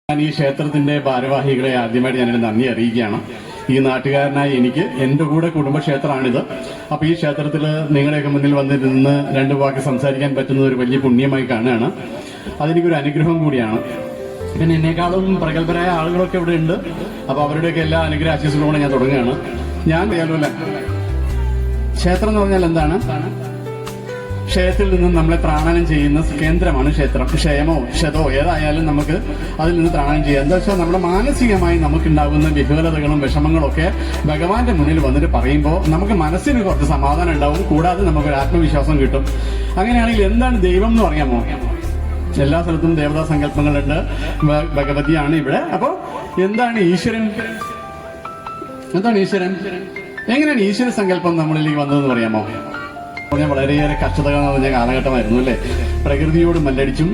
ഞാൻ ഈ ക്ഷേത്രത്തിന്റെ ഭാരവാഹികളെ ആദ്യമായിട്ട് ഞാനൊരു നന്ദി അറിയിക്കുകയാണ്. ഈ നാട്ടുകാരനായി എനിക്ക് എന്റെ കൂടെ കുടുംബക്ഷേത്രമാണിത്. അപ്പൊ ഈ ക്ഷേത്രത്തിൽ നിങ്ങളുടെയൊക്കെ മുന്നിൽ വന്നിരുന്ന് രണ്ടു വാക്ക് സംസാരിക്കാൻ പറ്റുന്നത് ഒരു വലിയ പുണ്യമായി കാണുകയാണ്. അതെനിക്കൊരു അനുഗ്രഹം കൂടിയാണ്. പിന്നെ എന്നെക്കാളും പ്രഗത്ഭരായ ആളുകളൊക്കെ ഇവിടെ ഉണ്ട്. അപ്പൊ അവരുടെയൊക്കെ എല്ലാ അനുഗ്രഹ ആശീസ്സുകളോടെ ഞാൻ തുടങ്ങുകയാണ്. ഞാൻ അറിയാലോ, ക്ഷേത്രം എന്ന് പറഞ്ഞാൽ എന്താണ്? ക്ഷയത്തിൽ നിന്നും നമ്മളെ ത്രാണനം ചെയ്യുന്ന കേന്ദ്രമാണ് ക്ഷേത്രം. ക്ഷയമോ ക്ഷതോ ഏതായാലും നമുക്ക് അതിൽ നിന്ന് ത്രാണനം ചെയ്യാം. എന്താ വെച്ചാൽ നമ്മുടെ മാനസികമായി നമുക്കുണ്ടാകുന്ന വിഹുലതകളും വിഷമങ്ങളും ഒക്കെ ഭഗവാന്റെ മുന്നിൽ വന്നിട്ട് പറയുമ്പോൾ നമുക്ക് മനസ്സിന് കുറച്ച് സമാധാനം ഉണ്ടാവും. കൂടാതെ നമുക്കൊരു ആത്മവിശ്വാസം കിട്ടും. അങ്ങനെയാണെങ്കിൽ എന്താണ് ദൈവം എന്ന് പറയാമോ? എല്ലാ സ്ഥലത്തും ദേവതാ സങ്കല്പങ്ങളുണ്ട്. ഭഗവതിയാണ് ഇവിടെ. അപ്പോ എന്താണ് ഈശ്വരൻ? എന്താണ് ഈശ്വരൻ? എങ്ങനെയാണ് ഈശ്വര സങ്കല്പം നമ്മളിലേക്ക് വന്നതെന്ന് പറയാമോ? വളരെയേറെ കഷ്ടതകൾ നിറഞ്ഞ കാലഘട്ടമായിരുന്നു അല്ലെ. പ്രകൃതിയോട് മല്ലടിച്ചും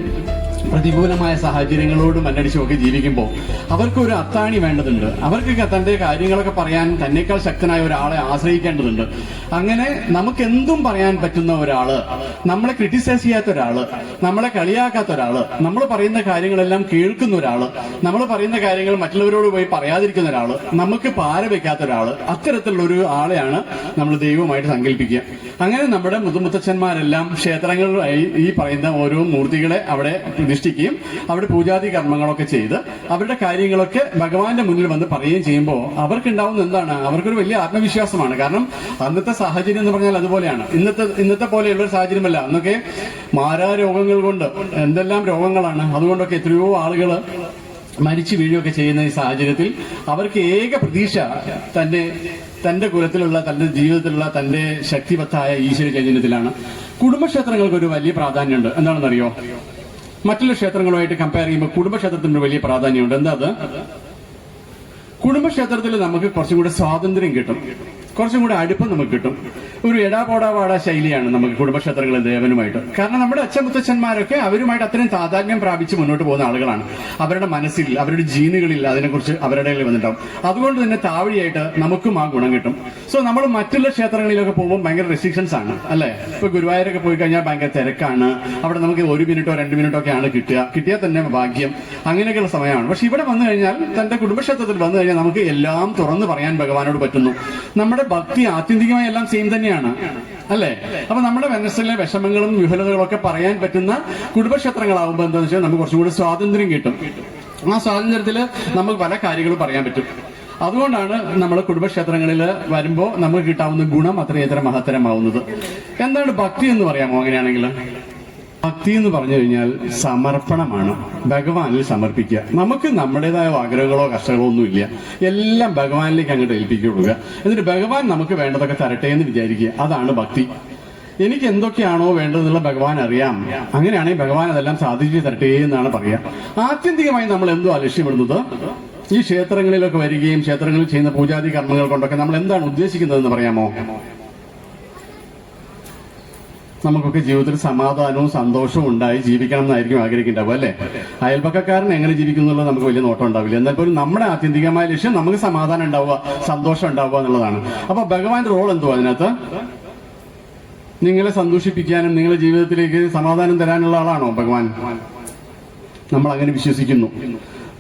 പ്രതികൂലമായ സാഹചര്യങ്ങളോട് മല്ലടിച്ചും ഒക്കെ ജീവിക്കുമ്പോൾ അവർക്കൊരു അത്താണി വേണ്ടതുണ്ട്. അവർക്ക് തന്റെ കാര്യങ്ങളൊക്കെ പറയാൻ തന്നേക്കാൾ ശക്തനായ ഒരാളെ ആശ്രയിക്കേണ്ടതുണ്ട്. അങ്ങനെ നമുക്ക് എന്തും പറയാൻ പറ്റുന്ന ഒരാള്, നമ്മളെ ക്രിട്ടിസൈസ് ചെയ്യാത്ത ഒരാള്, നമ്മളെ കളിയാക്കാത്ത ഒരാള്, നമ്മൾ പറയുന്ന കാര്യങ്ങളെല്ലാം കേൾക്കുന്ന ഒരാള്, നമ്മൾ പറയുന്ന കാര്യങ്ങൾ മറ്റുള്ളവരോട് പോയി പറയാതിരിക്കുന്ന ഒരാള്, നമുക്ക് പാര വെക്കാത്ത ഒരാള്, അത്തരത്തിലുള്ള ഒരു ആളെയാണ് നമ്മൾ ദൈവമായിട്ട് സങ്കല്പിക്കുക. അങ്ങനെ നമ്മുടെ മുതുമുത്തച്ഛന്മാരെല്ലാം ക്ഷേത്രങ്ങളിലായി ഈ പറയുന്ന ഓരോ മൂർത്തികളെ അവിടെ പ്രതിഷ്ഠിക്കുകയും അവിടെ പൂജാതി കർമ്മങ്ങളൊക്കെ ചെയ്ത് അവരുടെ കാര്യങ്ങളൊക്കെ ഭഗവാന്റെ മുന്നിൽ വന്ന് പറയുകയും ചെയ്യുമ്പോൾ അവർക്കുണ്ടാവുന്ന എന്താണ്? അവർക്കൊരു വലിയ ആത്മവിശ്വാസമാണ്. കാരണം അന്നത്തെ സാഹചര്യം എന്ന് പറഞ്ഞാൽ അതുപോലെയാണ്. ഇന്നത്തെ പോലെയുള്ള ഒരു സാഹചര്യമല്ല. അന്നൊക്കെ മാരാരോഗങ്ങൾ കൊണ്ട് എന്തെല്ലാം രോഗങ്ങളാണ്. അതുകൊണ്ടൊക്കെ എത്രയോ ആളുകൾ മരിച്ചു വീഴുകയൊക്കെ ചെയ്യുന്ന ഈ സാഹചര്യത്തിൽ അവർക്ക് ഏക പ്രതീക്ഷ തന്റെ കുലത്തിലുള്ള, തന്റെ ജീവിതത്തിലുള്ള, തന്റെ ശക്തിവത്തായ ഈശ്വര ചൈതന്യത്തിലാണ്. കുടുംബക്ഷേത്രങ്ങൾക്ക് ഒരു വലിയ പ്രാധാന്യമുണ്ട്. എന്താണെന്നറിയോ? മറ്റുള്ള ക്ഷേത്രങ്ങളുമായിട്ട് കമ്പയർ ചെയ്യുമ്പോൾ കുടുംബക്ഷേത്രത്തിന് വലിയ പ്രാധാന്യമുണ്ട്. എന്താ അത്? കുടുംബക്ഷേത്രത്തിൽ നമുക്ക് കുറച്ചും കൂടെ സ്വാതന്ത്ര്യം കിട്ടും, കുറച്ചും കൂടെ അടുപ്പം നമുക്ക് കിട്ടും. ഒരു എടാപോടാവാട ശൈലിയാണ് നമുക്ക് കുടുംബക്ഷേത്രങ്ങളിൽ ദേവനുമായിട്ട്. കാരണം നമ്മുടെ അച്ഛമുത്തച്ഛന്മാരൊക്കെ അവരുമായിട്ട് അത്രയും താതാത്മ്യം പ്രാപിച്ച് മുന്നോട്ട് പോകുന്ന ആളുകളാണ്. അവരുടെ മനസ്സിൽ, അവരുടെ ജീനുകളിൽ അതിനെക്കുറിച്ച് അവരുടെ വന്നിട്ടുണ്ടാവും. അതുകൊണ്ട് തന്നെ താവഴിയായിട്ട് നമുക്കും ആ ഗുണം കിട്ടും. സോ നമ്മൾ മറ്റുള്ള ക്ഷേത്രങ്ങളിലൊക്കെ പോകുമ്പോൾ ഭയങ്കര റെസ്ട്രിക്ഷൻസ് ആണ് അല്ലെ. ഇപ്പൊ ഗുരുവായൂരൊക്കെ പോയി കഴിഞ്ഞാൽ ഭയങ്കര തിരക്കാണ്. അവിടെ നമുക്ക് 1 മിനിറ്റോ 2 മിനിറ്റോ ഒക്കെയാണ് കിട്ടിയാൽ തന്നെ ഭാഗ്യം. അങ്ങനെയൊക്കെയുള്ള സമയമാണ്. പക്ഷെ ഇവിടെ വന്നു കഴിഞ്ഞാൽ, തന്റെ കുടുംബക്ഷേത്രത്തിൽ വന്നു കഴിഞ്ഞാൽ നമുക്ക് എല്ലാം തുറന്നു പറയാൻ ഭഗവാനോട് പറ്റുന്നു. നമ്മുടെ ഭക്തി ആത്യന്തികമായി എല്ലാം സെയിം തന്നെയാണ് അല്ലെ. അപ്പൊ നമ്മുടെ മനസ്സിലെ വിഷമങ്ങളും വിഫലതകളും ഒക്കെ പറയാൻ പറ്റുന്ന കുടുംബക്ഷേത്രങ്ങളാവുമ്പോൾ എന്താണെന്ന് വെച്ചാൽ നമുക്ക് കുറച്ചും കൂടി സ്വാതന്ത്ര്യം കിട്ടും. ആ സ്വാതന്ത്ര്യത്തിൽ നമുക്ക് പല കാര്യങ്ങളും പറയാൻ പറ്റും. അതുകൊണ്ടാണ് നമ്മൾ കുടുംബക്ഷേത്രങ്ങളിൽ വരുമ്പോൾ നമുക്ക് കിട്ടാവുന്ന ഗുണം അത്രയേറെ മഹത്തരമാവുന്നത്. എന്താണ് ഭക്തി എന്ന് പറയാമോ? അങ്ങനെയാണെങ്കിൽ ഭക്തി എന്ന് പറഞ്ഞു കഴിഞ്ഞാൽ സമർപ്പണമാണ്. ഭഗവാനിൽ സമർപ്പിക്കുക. നമുക്ക് നമ്മുടേതായ ആഗ്രഹങ്ങളോ കഷ്ടങ്ങളോ ഒന്നുമില്ല. എല്ലാം ഭഗവാനിലേക്ക് അങ്ങോട്ട് ഏൽപ്പിക്കുക. എന്നിട്ട് ഭഗവാൻ നമുക്ക് വേണ്ടതൊക്കെ തരട്ടെ എന്ന് വിചാരിക്കുക. അതാണ് ഭക്തി. എനിക്ക് എന്തൊക്കെയാണോ വേണ്ടതെന്നുള്ള ഭഗവാൻ അറിയാം. അങ്ങനെയാണെങ്കിൽ ഭഗവാൻ അതെല്ലാം സാധിച്ചു തരട്ടെ എന്നാണ് പറയുക. ആത്യന്തികമായി നമ്മൾ എന്തോ ലക്ഷ്യമിടുന്നത്? ഈ ക്ഷേത്രങ്ങളിലൊക്കെ വരികയും ക്ഷേത്രങ്ങളിൽ ചെയ്യുന്ന പൂജാതി കർമ്മങ്ങൾ കൊണ്ടൊക്കെ നമ്മൾ എന്താണ് ഉദ്ദേശിക്കുന്നതെന്ന് പറയാമോ? നമുക്കൊക്കെ ജീവിതത്തിൽ സമാധാനവും സന്തോഷവും ഉണ്ടായി ജീവിക്കണം എന്നായിരിക്കും ആഗ്രഹിക്കുന്നുണ്ടാവും അല്ലെ. അയൽപക്കക്കാരൻ എങ്ങനെ ജീവിക്കുന്നുള്ളത് നമുക്ക് വലിയ നോട്ടം ഉണ്ടാവില്ല. എന്നാൽ പോലും നമ്മുടെ ആത്യന്തികമായ ലക്ഷ്യം നമുക്ക് സമാധാനം ഉണ്ടാവുക, സന്തോഷം ഉണ്ടാവുക എന്നുള്ളതാണ്. അപ്പൊ ഭഗവാന്റെ റോൾ എന്തോ അതിനകത്ത്? നിങ്ങളെ സന്തോഷിപ്പിക്കാനും നിങ്ങളുടെ ജീവിതത്തിലേക്ക് സമാധാനം തരാനുള്ള ആളാണോ ഭഗവാൻ? നമ്മൾ അങ്ങനെ വിശ്വസിക്കുന്നു.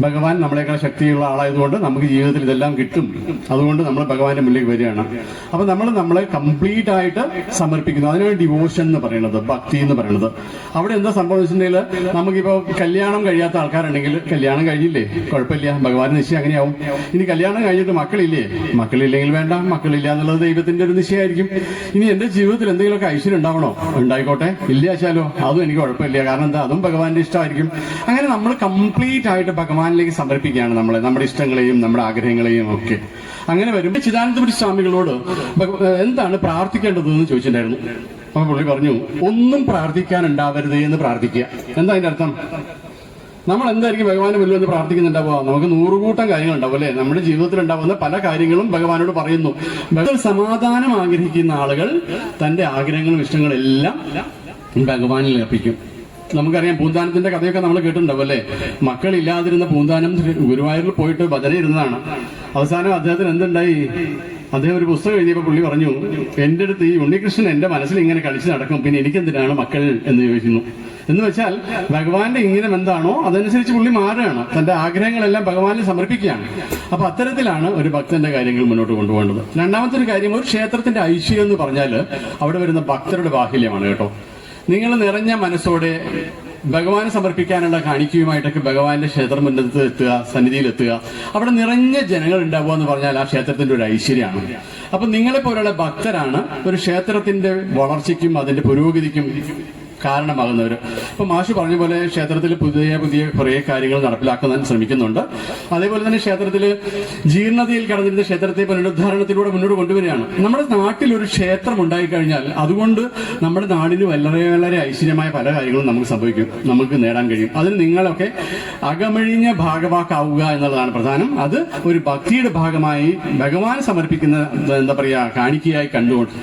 ഭഗവാൻ നമ്മളെക്കാൾ ശക്തിയുള്ള ആളായതുകൊണ്ട് നമുക്ക് ജീവിതത്തിൽ ഇതെല്ലാം കിട്ടും. അതുകൊണ്ട് നമ്മൾ ഭഗവാന്റെ മുന്നിലേക്ക് വരികയാണ്. അപ്പൊ നമ്മളെ കംപ്ലീറ്റ് ആയിട്ട് സമർപ്പിക്കുന്നു. അതിനാണ് ഡിവോഷൻ എന്ന് പറയുന്നത്, ഭക്തി എന്ന് പറയുന്നത്. അവിടെ എന്താ സംഭവിച്ചിട്ടുണ്ടെങ്കിൽ, നമുക്കിപ്പോ കല്യാണം കഴിയാത്ത ആൾക്കാരുണ്ടെങ്കിൽ കല്യാണം കഴിഞ്ഞില്ലേ, കുഴപ്പമില്ല, ഭഗവാൻ നിശ്ചയം അങ്ങനെയാവും. ഇനി കല്യാണം കഴിഞ്ഞിട്ട് മക്കളില്ലെങ്കിൽ വേണ്ട, മക്കളില്ല എന്നുള്ളത് ദൈവത്തിന്റെ ഒരു നിശ്ചയമായിരിക്കും. ഇനി എന്റെ ജീവിതത്തിൽ എന്തെങ്കിലുമൊക്കെ ഐശ്വര്യം ഉണ്ടാവണോ? ഉണ്ടായിക്കോട്ടെ, ഇല്ല വെച്ചാലോ അതും എനിക്ക് കുഴപ്പമില്ല. കാരണം എന്താ? അതും ഭഗവാന്റെ ഇഷ്ടമായിരിക്കും. അങ്ങനെ നമ്മൾ കംപ്ലീറ്റ് ആയിട്ട് ഭഗവാനിലേക്ക് സമർപ്പിക്കുകയാണ് നമ്മുടെ ഇഷ്ടങ്ങളെയും നമ്മുടെ ആഗ്രഹങ്ങളെയും ഒക്കെ. അങ്ങനെ വരുമ്പോൾ ചിദാനന്ദപുരി സ്വാമികളോട് എന്താണ് പ്രാർത്ഥിക്കേണ്ടതെന്ന് ചോദിച്ചിട്ടുണ്ടായിരുന്നു. അപ്പൊ പുള്ളി പറഞ്ഞു, ഒന്നും പ്രാർത്ഥിക്കാനുണ്ടാവരുത് എന്ന് പ്രാർത്ഥിക്കുക. എന്താ അതിന്റെ അർത്ഥം? നമ്മൾ എന്തായിരിക്കും ഭഗവാന് മുന്നിൽ വന്ന് പ്രാർത്ഥിക്കുന്നുണ്ടാവുക? നമുക്ക് 100 കൂട്ടം കാര്യങ്ങൾ ഉണ്ടാവും അല്ലെ. നമ്മുടെ ജീവിതത്തിൽ ഉണ്ടാവുന്ന പല കാര്യങ്ങളും ഭഗവാനോട് പറയുന്നു. സമാധാനം ആഗ്രഹിക്കുന്ന ആളുകൾ തന്റെ ആഗ്രഹങ്ങളും ഇഷ്ടങ്ങളും എല്ലാം ഭഗവാനിൽ അർപ്പിക്കും. നമുക്കറിയാം, പൂന്താനത്തിന്റെ കഥയൊക്കെ നമ്മൾ കേട്ടിട്ടുണ്ടാവും അല്ലെ. മക്കളില്ലാതിരുന്ന പൂന്താനം ഗുരുവായൂരിൽ പോയിട്ട് ഭജന ഇരുന്നതാണ്. അവസാനം അദ്ദേഹത്തിന് എന്തുണ്ടായി? അദ്ദേഹം ഒരു പുസ്തകം എഴുതിയപ്പോൾ പുള്ളി പറഞ്ഞു, എന്റെ അടുത്ത് ഈ ഉണ്ണികൃഷ്ണൻ എന്റെ മനസ്സിൽ ഇങ്ങനെ കളിച്ച് നടക്കും, പിന്നെ എനിക്കെന്തിനാണ് മക്കൾ എന്ന് ചോദിക്കുന്നു. എന്ന് വെച്ചാൽ ഭഗവാന്റെ ഇംഗിതം എന്താണോ അതനുസരിച്ച് പുള്ളി മാറുകയാണ്, തന്റെ ആഗ്രഹങ്ങളെല്ലാം ഭഗവാനിൽ സമർപ്പിക്കുകയാണ്. അപ്പൊ അത്തരത്തിലാണ് ഒരു ഭക്തന്റെ കാര്യങ്ങൾ മുന്നോട്ട് കൊണ്ടുപോകേണ്ടത്. രണ്ടാമത്തെ ഒരു കാര്യം, ഒരു ക്ഷേത്രത്തിന്റെ ഐശ്വര്യം എന്ന് പറഞ്ഞാൽ അവിടെ വരുന്ന ഭക്തരുടെ ബാഹുല്യമാണ് കേട്ടോ. നിങ്ങൾ നിറഞ്ഞ മനസ്സോടെ ഭഗവാന് സമർപ്പിക്കാനുള്ള കാണിക്കയുമായിട്ടൊക്കെ ഭഗവാന്റെ ക്ഷേത്രം മുന്നത്ത് എത്തുക, സന്നിധിയിൽ അവിടെ നിറഞ്ഞ ജനങ്ങൾ ഉണ്ടാവുക എന്ന് പറഞ്ഞാൽ ആ ക്ഷേത്രത്തിന്റെ ഒരു ഐശ്വര്യമാണ്. അപ്പൊ നിങ്ങളെ പോലുള്ള ഭക്തരാണ് ഒരു ക്ഷേത്രത്തിന്റെ വളർച്ചയ്ക്കും അതിന്റെ പുരോഗതിക്കും കാരണമാകുന്നവർ. ഇപ്പൊ മാഷ് പറഞ്ഞ പോലെ ക്ഷേത്രത്തിൽ പുതിയ പുതിയ കുറേ കാര്യങ്ങൾ നടപ്പിലാക്കാൻ ശ്രമിക്കുന്നുണ്ട്. അതേപോലെ തന്നെ ക്ഷേത്രത്തിൽ ജീർണതയിൽ കടന്നിരുന്ന ക്ഷേത്രത്തെ പുനരുദ്ധാരണത്തിലൂടെ മുന്നോട്ട് കൊണ്ടുവരികയാണ്. നമ്മുടെ നാട്ടിൽ ഒരു ക്ഷേത്രം ഉണ്ടായിക്കഴിഞ്ഞാൽ അതുകൊണ്ട് നമ്മുടെ നാടിന് വളരെ വളരെ ഐശ്വര്യമായ പല കാര്യങ്ങളും നമുക്ക് സംഭവിക്കും, നമുക്ക് നേടാൻ കഴിയും. അതിന് നിങ്ങളൊക്കെ അകമഴിഞ്ഞ ഭാഗവാക്കാവുക എന്നുള്ളതാണ് പ്രധാനം. അത് ഒരു ഭക്തിയുടെ ഭാഗമായി ഭഗവാൻ സമർപ്പിക്കുന്ന എന്താ പറയാ കാണിക്കയായി കണ്ടുകൊണ്ട്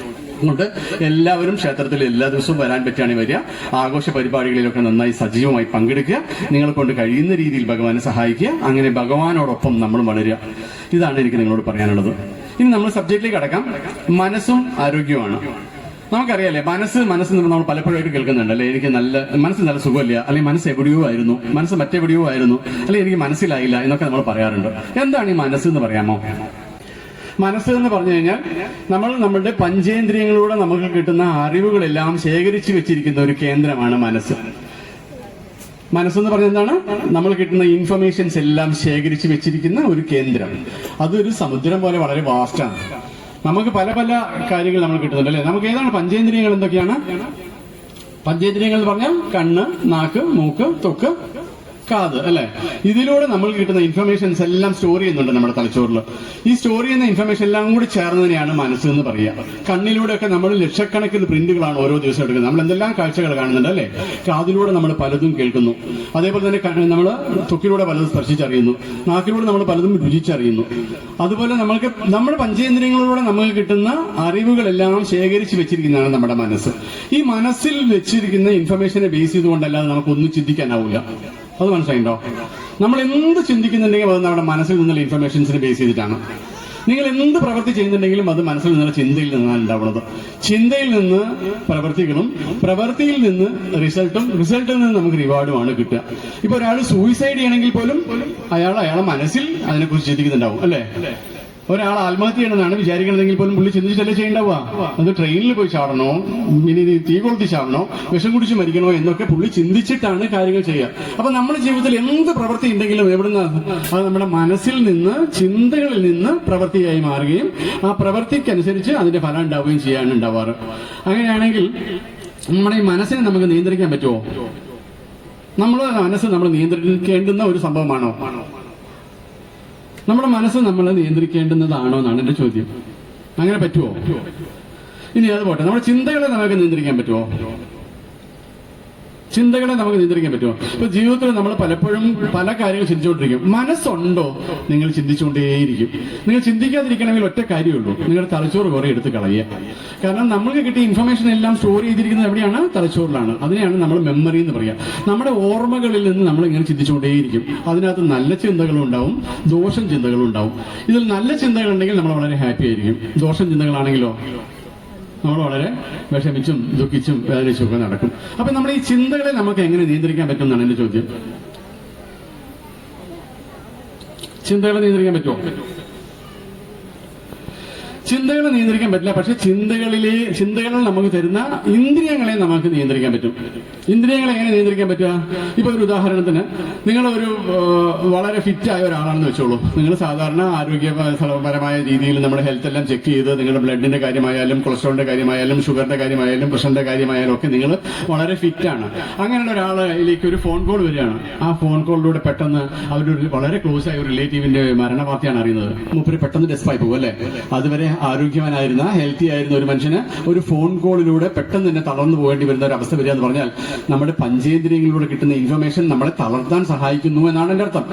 എല്ലാവരും ക്ഷേത്രത്തിൽ എല്ലാ ദിവസവും വരാൻ പറ്റുകയാണ് വരിക. ആഘോഷ പരിപാടികളിലൊക്കെ നന്നായി സജീവമായി പങ്കെടുക്കുക, നിങ്ങളെ കൊണ്ട് കഴിയുന്ന രീതിയിൽ ഭഗവാനെ സഹായിക്കുക. അങ്ങനെ ഭഗവാനോടൊപ്പം നമ്മൾ വളരുക. ഇതാണ് എനിക്ക് നിങ്ങളോട് പറയാനുള്ളത്. ഇനി നമ്മൾ സബ്ജക്റ്റിലേക്ക് കടക്കാം. മനസ്സും ആരോഗ്യവുമാണ്. നമുക്കറിയാലേ, മനസ്സ് നമ്മൾ പലപ്പോഴായിട്ട് കേൾക്കുന്നുണ്ട് അല്ലെ, എനിക്ക് മനസ്സ് നല്ല സുഖമില്ല, അല്ലെങ്കിൽ മനസ്സ് എവിടെയോ ആയിരുന്നു, മനസ്സ് മറ്റെവിടെയോ ആയിരുന്നു, അല്ലെങ്കിൽ എനിക്ക് മനസ്സിലായില്ല എന്നൊക്കെ നമ്മൾ പറയാറുണ്ട്. എന്താണ് ഈ മനസ്സ് എന്ന് പറയാമോ? മനസ്സ് എന്ന് പറഞ്ഞു കഴിഞ്ഞാൽ നമ്മളുടെ പഞ്ചേന്ദ്രിയങ്ങളിലൂടെ നമുക്ക് കിട്ടുന്ന അറിവുകളെല്ലാം ശേഖരിച്ചു വെച്ചിരിക്കുന്ന ഒരു കേന്ദ്രമാണ് മനസ്സ്. മനസ്സെന്ന് പറഞ്ഞാൽ എന്താണ്? നമ്മൾ കിട്ടുന്ന ഇൻഫർമേഷൻസ് എല്ലാം ശേഖരിച്ചു വെച്ചിരിക്കുന്ന ഒരു കേന്ദ്രം. അതൊരു സമുദ്രം പോലെ വളരെ വാസ്റ്റാണ്. നമുക്ക് പല പല കാര്യങ്ങൾ നമ്മൾ കിട്ടുന്നുണ്ട് അല്ലെ. നമുക്ക് ഏതാണ് പഞ്ചേന്ദ്രിയങ്ങൾ? എന്തൊക്കെയാണ് പഞ്ചേന്ദ്രിയങ്ങൾ എന്ന് പറഞ്ഞാൽ? കണ്ണ്, നാക്ക്, മൂക്ക്, ത്വക്ക്, കാത് അല്ലെ. ഇതിലൂടെ നമ്മൾ കിട്ടുന്ന ഇൻഫർമേഷൻസ് എല്ലാം സ്റ്റോർ ചെയ്യുന്നുണ്ട് നമ്മുടെ തലച്ചോറിൽ. ഈ സ്റ്റോർ ചെയ്യുന്ന ഇൻഫർമേഷൻ എല്ലാം കൂടി ചേർന്നതിനെയാണ് മനസ്സ് എന്ന് പറയുക. കണ്ണിലൂടെയൊക്കെ നമ്മൾ ലക്ഷക്കണക്കിന് പ്രിന്റുകളാണ് ഓരോ ദിവസം എടുക്കുന്നത്. നമ്മൾ എന്തെല്ലാം കാഴ്ചകൾ കാണുന്നുണ്ട് അല്ലെ. കാതിലൂടെ നമ്മൾ പലതും കേൾക്കുന്നു. അതേപോലെ തന്നെ നമ്മൾ ത്വക്കിലൂടെ പലതും സ്പർശിച്ചറിയുന്നു. നാക്കിലൂടെ നമ്മൾ പലതും രുചിച്ചറിയുന്നു. അതുപോലെ നമ്മുടെ പഞ്ചേന്ദ്രിയങ്ങളിലൂടെ നമുക്ക് കിട്ടുന്ന അറിവുകളെല്ലാം ശേഖരിച്ച് വെച്ചിരിക്കുന്നതാണ് നമ്മുടെ മനസ്സ്. ഈ മനസ്സിൽ വെച്ചിരിക്കുന്ന ഇൻഫർമേഷനെ ബേസ് ചെയ്തുകൊണ്ടല്ലാതെ നമുക്കൊന്നും ചിന്തിക്കാനാവില്ല. അത് മനസ്സിലായിട്ടോ? നമ്മൾ എന്ത് ചിന്തിക്കുന്നുണ്ടെങ്കിൽ അത് നമ്മുടെ മനസ്സിൽ നിന്നുള്ള ഇൻഫർമേഷൻസിനെ ബേസ് ചെയ്തിട്ടാണ്. നിങ്ങൾ എന്ത് പ്രവൃത്തി ചെയ്യുന്നുണ്ടെങ്കിലും അത് മനസ്സിൽ നിന്നുള്ള ചിന്തയിൽ നിന്നാണ് ഉണ്ടാവുന്നത്. ചിന്തയിൽ നിന്ന് പ്രവൃത്തികളും, പ്രവൃത്തിയിൽ നിന്ന് റിസൾട്ടിൽ നിന്ന് നമുക്ക് റിവാർഡുമാണ് കിട്ടുക. ഇപ്പൊ ഒരാൾ സൂയിസൈഡ് ചെയ്യണമെങ്കിൽ പോലും അയാളെ മനസ്സിൽ അതിനെക്കുറിച്ച് ചിന്തിക്കുന്നുണ്ടാവും അല്ലെ. ഒരാൾ ആത്മഹത്യ ചെയ്യണമെന്നാണ് വിചാരിക്കണമെങ്കിൽ പോലും പുള്ളി ചിന്തിച്ചിട്ടല്ലേ ചെയ്യണ്ടാവുക. അത് ട്രെയിനിൽ പോയി ചാടണോ, ഇനി തീ കൊളുത്തി ചാടണോ, വിഷം കുടിച്ച് മരിക്കണോ എന്നൊക്കെ പുള്ളി ചിന്തിച്ചിട്ടാണ് കാര്യങ്ങൾ ചെയ്യുക. അപ്പൊ നമ്മുടെ ജീവിതത്തിൽ എന്ത് പ്രവൃത്തി ഉണ്ടെങ്കിലും എവിടുന്ന് അത് നമ്മുടെ മനസ്സിൽ നിന്ന്, ചിന്തകളിൽ നിന്ന് പ്രവൃത്തിയായി മാറുകയും ആ പ്രവൃത്തിക്കനുസരിച്ച് അതിന്റെ ഫലം ഉണ്ടാവുകയും ചെയ്യാനാണ് ഉണ്ടാവാറ്. അങ്ങനെയാണെങ്കിൽ നമ്മുടെ ഈ മനസ്സിനെ നമുക്ക് നിയന്ത്രിക്കാൻ പറ്റുമോ? നമ്മുടെ മനസ്സ് നമ്മൾ നിയന്ത്രിക്കേണ്ടുന്ന ഒരു സംഭവമാണോ? നമ്മുടെ മനസ്സ് നമ്മൾ നിയന്ത്രിക്കേണ്ടുന്നതാണോ എന്നാണ് എന്റെ ചോദ്യം. അങ്ങനെ പറ്റുമോ? ഇനി അത് പോട്ടെ, നമ്മുടെ ചിന്തകളെ നമുക്ക് നിയന്ത്രിക്കാൻ പറ്റുമോ? ചിന്തകളെ നമുക്ക് നിയന്ത്രിക്കാൻ പറ്റുമോ? ഇപ്പൊ ജീവിതത്തിൽ നമ്മൾ പലപ്പോഴും പല കാര്യങ്ങൾ ചിന്തിച്ചുകൊണ്ടിരിക്കും. മനസ്സുണ്ടോ? നിങ്ങൾ ചിന്തിച്ചുകൊണ്ടേയിരിക്കും. നിങ്ങൾ ചിന്തിക്കാതിരിക്കണമെങ്കിൽ ഒറ്റ കാര്യമുള്ളൂ, നിങ്ങളുടെ തലച്ചോറ് കുറെ എടുത്ത് കളയുക. കാരണം നമുക്ക് കിട്ടിയ ഇൻഫർമേഷൻ എല്ലാം സ്റ്റോർ ചെയ്തിരിക്കുന്നത് എവിടെയാണ്? തലച്ചോറിലാണ്. അതിനെയാണ് നമ്മൾ മെമ്മറി എന്ന് പറയുക. നമ്മുടെ ഓർമ്മകളിൽ നിന്ന് നമ്മൾ ഇങ്ങനെ ചിന്തിച്ചുകൊണ്ടേയിരിക്കും. അതിനകത്ത് നല്ല ചിന്തകളും ഉണ്ടാവും, ദോഷം ചിന്തകളും ഉണ്ടാവും. ഇതിൽ നല്ല ചിന്തകളുണ്ടെങ്കിൽ നമ്മൾ വളരെ ഹാപ്പി ആയിരിക്കും. ദോഷം ചിന്തകളാണെങ്കിലോ നമ്മൾ വളരെ വിഷമിച്ചും ദുഃഖിച്ചും വേദനിച്ചും ഒക്കെ നടക്കും. അപ്പൊ നമ്മുടെ ഈ ചിന്തകളെ നമുക്ക് എങ്ങനെ നിയന്ത്രിക്കാൻ പറ്റും എന്നാണ് എന്റെ ചോദ്യം. ചിന്തകളെ നിയന്ത്രിക്കാൻ പറ്റുമോ? ചിന്തകളെ നിയന്ത്രിക്കാൻ പറ്റില്ല. പക്ഷെ ചിന്തകൾ നമുക്ക് തരുന്ന ഇന്ദ്രിയങ്ങളെ നമുക്ക് നിയന്ത്രിക്കാൻ പറ്റും. ഇന്ദ്രിയങ്ങളെ എങ്ങനെ നിയന്ത്രിക്കാൻ പറ്റുക? ഇപ്പൊ ഒരു ഉദാഹരണത്തിന്, നിങ്ങളൊരു വളരെ ഫിറ്റായ ഒരാളാണെന്ന് വെച്ചോളൂ. നിങ്ങൾ സാധാരണ ആരോഗ്യപരമായ രീതിയിൽ നമ്മുടെ ഹെൽത്ത് എല്ലാം ചെക്ക് ചെയ്ത് നിങ്ങളുടെ ബ്ലഡിന്റെ കാര്യമായാലും കൊളസ്ട്രോളിന്റെ കാര്യമായാലും ഷുഗറിന്റെ കാര്യമായാലും പ്രഷറിന്റെ കാര്യമായാലും ഒക്കെ നിങ്ങൾ വളരെ ഫിറ്റാണ്. അങ്ങനെയുള്ള ഒരാളിലേക്ക് ഒരു ഫോൺ കോൾ വരികയാണ്. ആ ഫോൺ കോളിലൂടെ പെട്ടെന്ന് അവരൊരു വളരെ ക്ലോസ് ആയ ഒരു റിലേറ്റീവിന്റെ മരണവാർത്തയാണ് അറിയുന്നത്. മൂപ്പര് പെട്ടെന്ന് ഡെസ്പായി പോകും അല്ലെ. അതുവരെ ആരോഗ്യവാനായിരുന്ന ഹെൽത്തി ആയിരുന്ന ഒരു മനുഷ്യന് ഒരു ഫോൺ കോളിലൂടെ പെട്ടെന്ന് തന്നെ തളർന്നു പോകേണ്ടി വരുന്ന ഒരു അവസ്ഥ വരിക എന്ന് പറഞ്ഞാൽ നമ്മുടെ പഞ്ചേന്ദ്രിയങ്ങളിലൂടെ കിട്ടുന്ന ഇൻഫർമേഷൻ നമ്മളെ തളർത്താൻ സഹായിക്കുന്നു എന്നാണ് എന്റെ അർത്ഥം.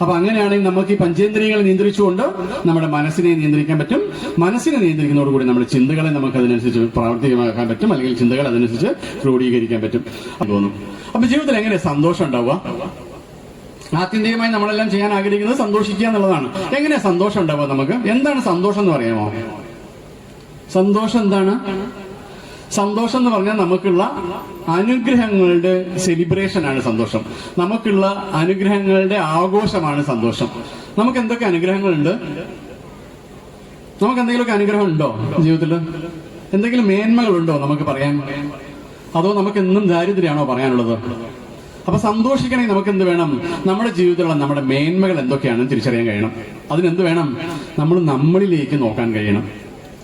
അപ്പൊ അങ്ങനെയാണെങ്കിൽ നമുക്ക് ഈ പഞ്ചേന്ദ്രിയങ്ങളെ നിയന്ത്രിച്ചുകൊണ്ട് നമ്മുടെ മനസ്സിനെ നിയന്ത്രിക്കാൻ പറ്റും. മനസ്സിനെ നിയന്ത്രിക്കുന്നതോടുകൂടി നമ്മുടെ ചിന്തകളെ നമുക്ക് അതിനനുസരിച്ച് പ്രാവർത്തികമാക്കാൻ പറ്റും, അല്ലെങ്കിൽ ചിന്തകൾ അതിനനുസരിച്ച് ക്രോഡീകരിക്കാൻ പറ്റും തോന്നും. അപ്പൊ ജീവിതത്തിൽ എങ്ങനെ സന്തോഷം ഉണ്ടാവുക? ആത്യന്തികമായി നമ്മളെല്ലാം ചെയ്യാൻ ആഗ്രഹിക്കുന്നത് സന്തോഷിക്കുക എന്നുള്ളതാണ്. എങ്ങനെയാ സന്തോഷം ഉണ്ടാവുക? നമുക്ക് എന്താണ് സന്തോഷം എന്ന് പറയാമോ? സന്തോഷം എന്താണ്? സന്തോഷം എന്ന് പറഞ്ഞാൽ നമുക്കുള്ള അനുഗ്രഹങ്ങളുടെ സെലിബ്രേഷനാണ് സന്തോഷം. നമുക്കുള്ള അനുഗ്രഹങ്ങളുടെ ആഘോഷമാണ് സന്തോഷം. നമുക്ക് എന്തൊക്കെ അനുഗ്രഹങ്ങളുണ്ട്? നമുക്ക് എന്തെങ്കിലുമൊക്കെ അനുഗ്രഹം ഉണ്ടോ ജീവിതത്തിൽ? എന്തെങ്കിലും മേന്മകളുണ്ടോ നമുക്ക് പറയാൻ? അതോ നമുക്ക് എന്നും ദാരിദ്ര്യമാണോ പറയാനുള്ളത്? അപ്പൊ സന്തോഷിക്കണമെങ്കിൽ നമുക്ക് എന്ത് വേണം? നമ്മുടെ ജീവിതത്തിലുള്ള നമ്മുടെ മേന്മകൾ എന്തൊക്കെയാണെന്ന് തിരിച്ചറിയാൻ കഴിയണം. അതിനെന്ത് വേണം? നമ്മളിലേക്ക് നോക്കാൻ കഴിയണം.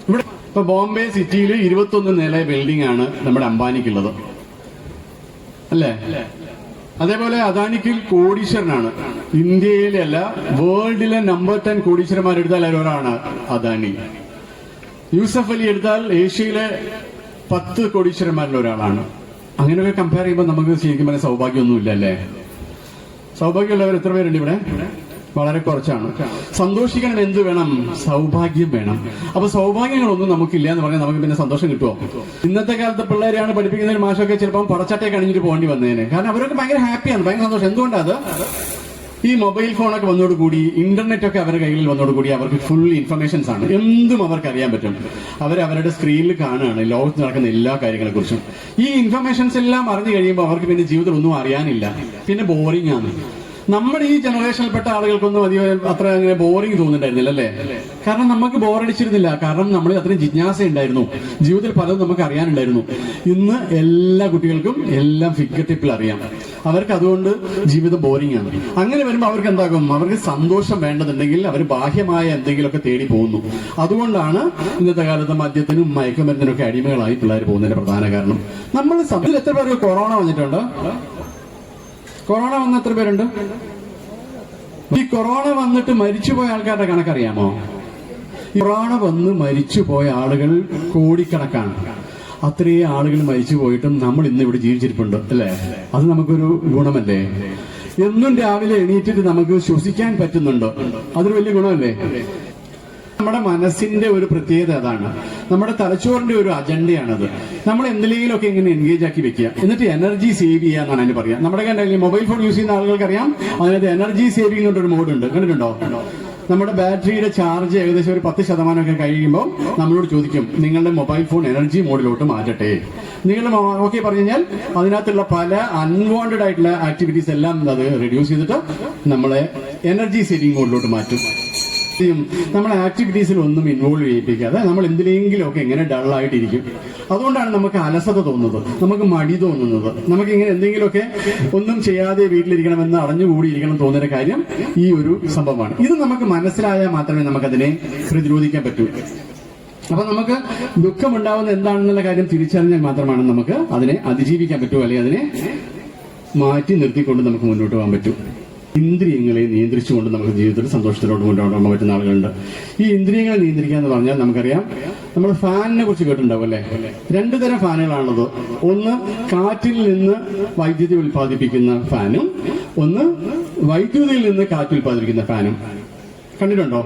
ഇവിടെ ഇപ്പൊ ബോംബെ സിറ്റിയിൽ 21 നില ബിൽഡിംഗ് ആണ് നമ്മുടെ അംബാനിക്കുള്ളത്, അല്ലേ? അതേപോലെ അദാനിക്ക് കോടീശ്വരനാണ്. ഇന്ത്യയിലെ അല്ല, വേൾഡിലെ നമ്പർ 10 കോടീശ്വരന്മാരെടുത്താൽ ഒരാളാണ് അദാനി. യൂസഫ് അലി എടുത്താൽ ഏഷ്യയിലെ 10 കോടീശ്വരന്മാരിൽ ഒരാളാണ്. അങ്ങനെയൊക്കെ കമ്പയർ ചെയ്യുമ്പോൾ നമുക്ക് ശരിക്കും പറഞ്ഞാൽ സൗഭാഗ്യമൊന്നുമില്ല, അല്ലേ? സൗഭാഗ്യമുള്ളവർ എത്ര പേരുണ്ട് ഇവിടെ? വളരെ കുറച്ചാണ്. സന്തോഷിക്കണം എന്ത് വേണം? സൗഭാഗ്യം വേണം. അപ്പൊ സൗഭാഗ്യങ്ങളൊന്നും നമുക്കില്ല എന്ന് പറഞ്ഞാൽ നമുക്ക് പിന്നെ സന്തോഷം കിട്ടുമോ? ഇന്നത്തെ കാലത്തെ പിള്ളേരെയാണ് പഠിപ്പിക്കുന്നതിന് മാഷൊക്കെ ചിലപ്പോൾ പടച്ചട്ടയൊക്കെ അണിഞ്ഞിട്ട് പോകേണ്ടി വന്നേനെ. കാരണം അവരൊക്കെ ഭയങ്കര ഹാപ്പിയാണ്, ഭയങ്കര സന്തോഷം. എന്തുകൊണ്ടത്? ഈ മൊബൈൽ ഫോണൊക്കെ വന്നതോടുകൂടി, ഇന്റർനെറ്റ് ഒക്കെ അവരുടെ കയ്യിൽ വന്നതോടുകൂടി അവർക്ക് ഫുൾ ഇൻഫർമേഷൻസ് ആണ്. എന്തും അവർക്ക് അറിയാൻ പറ്റും. അവരുടെ സ്ക്രീനിൽ കാണുകയാണ് ലോകത്ത് നടക്കുന്ന എല്ലാ കാര്യങ്ങളെ കുറിച്ചും. ഈ ഇൻഫർമേഷൻസ് എല്ലാം അറിഞ്ഞു കഴിയുമ്പോൾ അവർക്ക് പിന്നെ ജീവിതത്തിൽ ഒന്നും അറിയാനില്ല, പിന്നെ ബോറിംഗ് ആണ്. നമ്മുടെ ഈ ജനറേഷനിൽപ്പെട്ട ആളുകൾക്കൊന്നും അധികം അത്ര അങ്ങനെ ബോറിംഗ് തോന്നുന്നുണ്ടായിരുന്നില്ല, അല്ലേ? കാരണം നമുക്ക് ബോറടിച്ചിരുന്നില്ല. കാരണം നമ്മൾ അത്രയും ജിജ്ഞാസ ഉണ്ടായിരുന്നു, ജീവിതത്തിൽ പലതും നമുക്ക് അറിയാനുണ്ടായിരുന്നു. ഇന്ന് എല്ലാ കുട്ടികൾക്കും എല്ലാം ഫിംഗർ ടിപ്പിൽ അറിയാം. അവർക്ക് അതുകൊണ്ട് ജീവിതം ബോറിംഗ് ആണ്. അങ്ങനെ വരുമ്പോൾ അവർക്ക് എന്താകും? അവർക്ക് സന്തോഷം വേണ്ടതുണ്ടെങ്കിൽ അവർ ബാഹ്യമായ എന്തെങ്കിലുമൊക്കെ തേടി പോകുന്നു. അതുകൊണ്ടാണ് ഇന്നത്തെ കാലത്ത് മദ്യത്തിനും മയക്കുമരുന്നിനൊക്കെ അടിമകളായി പിള്ളേർ പോകുന്നതിന്റെ പ്രധാന കാരണം. നമ്മൾ എത്ര പേർക്ക് കൊറോണ വന്നിട്ടുണ്ട്? കൊറോണ വന്ന എത്ര പേരുണ്ട്? ഈ കൊറോണ വന്നിട്ട് മരിച്ചുപോയ ആൾക്കാരുടെ കണക്കറിയാമോ? കൊറോണ വന്ന് മരിച്ചുപോയ ആളുകൾ കോടിക്കണക്കാണ്. അത്രയും ആളുകൾ മരിച്ചു പോയിട്ടും നമ്മൾ ഇന്ന് ഇവിടെ ജീവിച്ചിരിപ്പുണ്ട്, അല്ലേ? അത് നമുക്കൊരു ഗുണമല്ലേ? എന്നും രാവിലെ എണീറ്റിട്ട് നമുക്ക് ശ്വസിക്കാൻ പറ്റുന്നുണ്ട്, അതൊരു വലിയ ഗുണമല്ലേ? നമ്മുടെ മനസ്സിന്റെ ഒരു പ്രത്യേകത അതാണ്. നമ്മുടെ തലച്ചോറിന്റെ ഒരു അജണ്ടയാണത്. നമ്മൾ എന്തെങ്കിലുമൊക്കെ ഇങ്ങനെ എൻഗേജ് ആക്കി വെക്കുക, എന്നിട്ട് എനർജി സേവ് ചെയ്യുക എന്നാണ് അതിന് പറയാം. നമ്മുടെ കണ്ടില്ലേ, മൊബൈൽ ഫോൺ യൂസ് ചെയ്യുന്ന ആളുകൾക്കറിയാം അതിനകത്ത് എനർജി സേവിംഗ് എന്നൊരു മോഡ് ഉണ്ട്. കണ്ടിട്ടുണ്ടോ? നമ്മുടെ ബാറ്ററിയുടെ ചാർജ് ഏകദേശം ഒരു 10% കഴിയുമ്പോൾ നമ്മളോട് ചോദിക്കും, നിങ്ങളുടെ മൊബൈൽ ഫോൺ എനർജി മോഡിലോട്ട് മാറ്റട്ടെ. നിങ്ങൾ ഓക്കെ പറഞ്ഞു കഴിഞ്ഞാൽ അതിനകത്തുള്ള പല അൺവാണ്ടഡ് ആയിട്ടുള്ള ആക്ടിവിറ്റീസ് എല്ലാം അത് റെഡ്യൂസ് ചെയ്തിട്ട് നമ്മളെ എനർജി സേവിംഗ് മോഡിലോട്ട് മാറ്റും. നമ്മളെ ആക്ടിവിറ്റീസിൽ ഒന്നും ഇൻവോൾവ് ചെയ്യിപ്പിക്കാതെ നമ്മൾ എന്തിലെങ്കിലും ഒക്കെ ഇങ്ങനെ ഡള്ളായിട്ടിരിക്കും. അതുകൊണ്ടാണ് നമുക്ക് അലസത തോന്നുന്നത്, നമുക്ക് മടി തോന്നുന്നത്, നമുക്ക് ഇങ്ങനെ എന്തെങ്കിലുമൊക്കെ ഒന്നും ചെയ്യാതെ വീട്ടിലിരിക്കണമെന്ന് അടഞ്ഞുകൂടിയിരിക്കണം തോന്നുന്ന കാര്യം ഈ ഒരു സംഭവമാണ്. ഇത് നമുക്ക് മനസ്സിലായാൽ മാത്രമേ നമുക്കതിനെ പ്രതിരോധിക്കാൻ പറ്റൂ. അപ്പൊ നമുക്ക് ദുഃഖമുണ്ടാവുന്ന എന്താണെന്നുള്ള കാര്യം തിരിച്ചറിഞ്ഞാൽ മാത്രമാണ് നമുക്ക് അതിനെ അതിജീവിക്കാൻ പറ്റൂ, അല്ലെങ്കിൽ അതിനെ മാറ്റി നിർത്തിക്കൊണ്ട് നമുക്ക് മുന്നോട്ട് പോകാൻ പറ്റൂ. ഇന്ദ്രിയങ്ങളെ നിയന്ത്രിച്ചുകൊണ്ട് നമുക്ക് ജീവിതത്തിൽ സന്തോഷത്തിലോട്ട് കൊണ്ടുപോകാൻ പറ്റുന്ന ആളുകളുണ്ട്. ഈ ഇന്ദ്രിയങ്ങളെ നിയന്ത്രിക്കുക എന്ന് പറഞ്ഞാൽ നമുക്കറിയാം, നമ്മൾ ഫാനിനെ കുറിച്ച് കേട്ടിട്ടുണ്ടാവും, അല്ലേ? 2 തരം ഫാനുകളാണുള്ളത്. ഒന്ന് കാറ്റിൽ നിന്ന് വൈദ്യുതി ഉൽപ്പാദിപ്പിക്കുന്ന ഫാനും, ഒന്ന് വൈദ്യുതിയിൽ നിന്ന് കാറ്റ് ഉൽപ്പാദിപ്പിക്കുന്ന ഫാനും. കണ്ടിട്ടുണ്ടോ?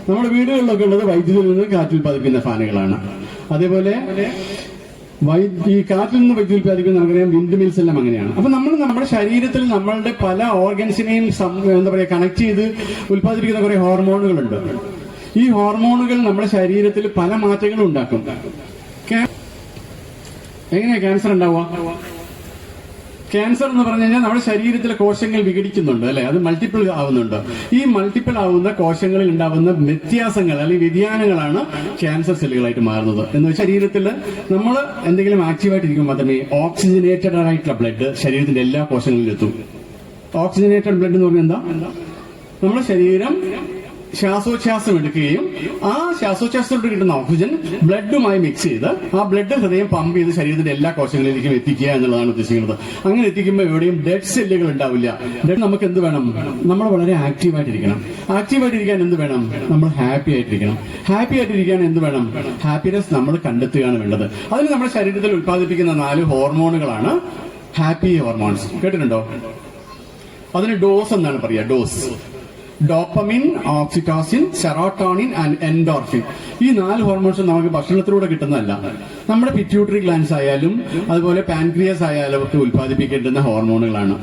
നമ്മുടെ വീടുകളിലൊക്കെ ഉള്ളത് വൈദ്യുതിയിൽ നിന്ന് കാറ്റ് ഉൽപ്പാദിപ്പിക്കുന്ന ഫാനുകളാണ്. അതേപോലെ ഈ കാറ്റിൽ നിന്ന് വൈദ്യുതി ഉൽപ്പാദിപ്പിക്കുന്ന നമുക്കറിയാം വിൻഡ് മിൽസ് എല്ലാം അങ്ങനെയാണ്. അപ്പൊ നമ്മൾ നമ്മുടെ ശരീരത്തിൽ നമ്മളുടെ പല ഓർഗൻസിനെയും എന്താ പറയുക കണക്ട് ചെയ്ത് ഉൽപ്പാദിപ്പിക്കുന്ന കുറെ ഹോർമോണുകളുണ്ട്. ഈ ഹോർമോണുകൾ നമ്മുടെ ശരീരത്തിൽ പല മാറ്റങ്ങളും ഉണ്ടാക്കും. എങ്ങനെയാ ക്യാൻസർ ഉണ്ടാവുക? ക്യാൻസർ എന്ന് പറഞ്ഞു കഴിഞ്ഞാൽ നമ്മുടെ ശരീരത്തിലെ കോശങ്ങൾ വിഘടിക്കുന്നുണ്ട്, അല്ലെ? അത് മൾട്ടിപ്പിൾ ആവുന്നുണ്ട്. ഈ മൾട്ടിപ്പിൾ ആവുന്ന കോശങ്ങളിൽ ഉണ്ടാവുന്ന വ്യത്യാസങ്ങൾ അല്ലെങ്കിൽ വ്യതിയാനങ്ങളാണ് ക്യാൻസർ സെല്ലുകളായിട്ട് മാറുന്നത്. എന്ന് വെച്ചാൽ ശരീരത്തിൽ നമ്മൾ എന്തെങ്കിലും ആക്റ്റീവായിട്ടിരിക്കുമ്പോൾ മാത്രമേ ഓക്സിജനേറ്റഡ് ആയിട്ടുള്ള ബ്ലഡ് ശരീരത്തിന്റെ എല്ലാ കോശങ്ങളിലും എത്തും. ഓക്സിജനേറ്റഡ് ബ്ലഡ് എന്ന് പറഞ്ഞാൽ എന്താ? നമ്മുടെ ശരീരം ശ്വാസോച്ഛ്വാസം എടുക്കുകയും ആ ശ്വാസോച്ഛ്വാസത്തോട് കിട്ടുന്ന ഓക്സിജൻ ബ്ലഡുമായി മിക്സ് ചെയ്ത് ആ ബ്ലഡ് ഹൃദയം പമ്പ് ചെയ്ത് ശരീരത്തിന്റെ എല്ലാ കോശങ്ങളിലേക്കും എത്തിക്കുക എന്നുള്ളതാണ് ഉദ്ദേശിക്കുന്നത്. അങ്ങനെ എത്തിക്കുമ്പോൾ എവിടെയും ഡെഡ് സെല്ലുകൾ ഉണ്ടാവില്ല. നമുക്ക് എന്ത് വേണം? നമ്മൾ വളരെ ആക്റ്റീവായിട്ടിരിക്കണം. ആക്റ്റീവായിട്ടിരിക്കാൻ എന്ത് വേണം? നമ്മൾ ഹാപ്പി ആയിട്ടിരിക്കണം. ഹാപ്പി ആയിട്ടിരിക്കാൻ എന്ത് വേണം? ഹാപ്പിനെസ് നമ്മൾ കണ്ടെത്തുകയാണ് വേണ്ടത്. അതിന് നമ്മുടെ ശരീരത്തിൽ ഉൽപ്പാദിപ്പിക്കുന്ന 4 ഹോർമോണുകളാണ് ഹാപ്പി ഹോർമോൺസ്. കേട്ടിട്ടുണ്ടോ? അതിന് ഡോസ് എന്നാണ് പറയുക. Dose: dopamine, oxytocin, serotonin and endorphin. ഈ 4 ഹോർമോൺസ് നമുക്ക് ഭക്ഷണത്തിലൂടെ കിട്ടുന്നതല്ല. നമ്മുടെ പിറ്റ്യൂട്ടറി ഗ്ലാൻസ് ആയാലും അതുപോലെ പാൻക്രിയാസ് ആയാലും ഒക്കെ ഉൽപ്പാദിപ്പിക്കേണ്ടുന്ന ഹോർമോണുകളാണ്.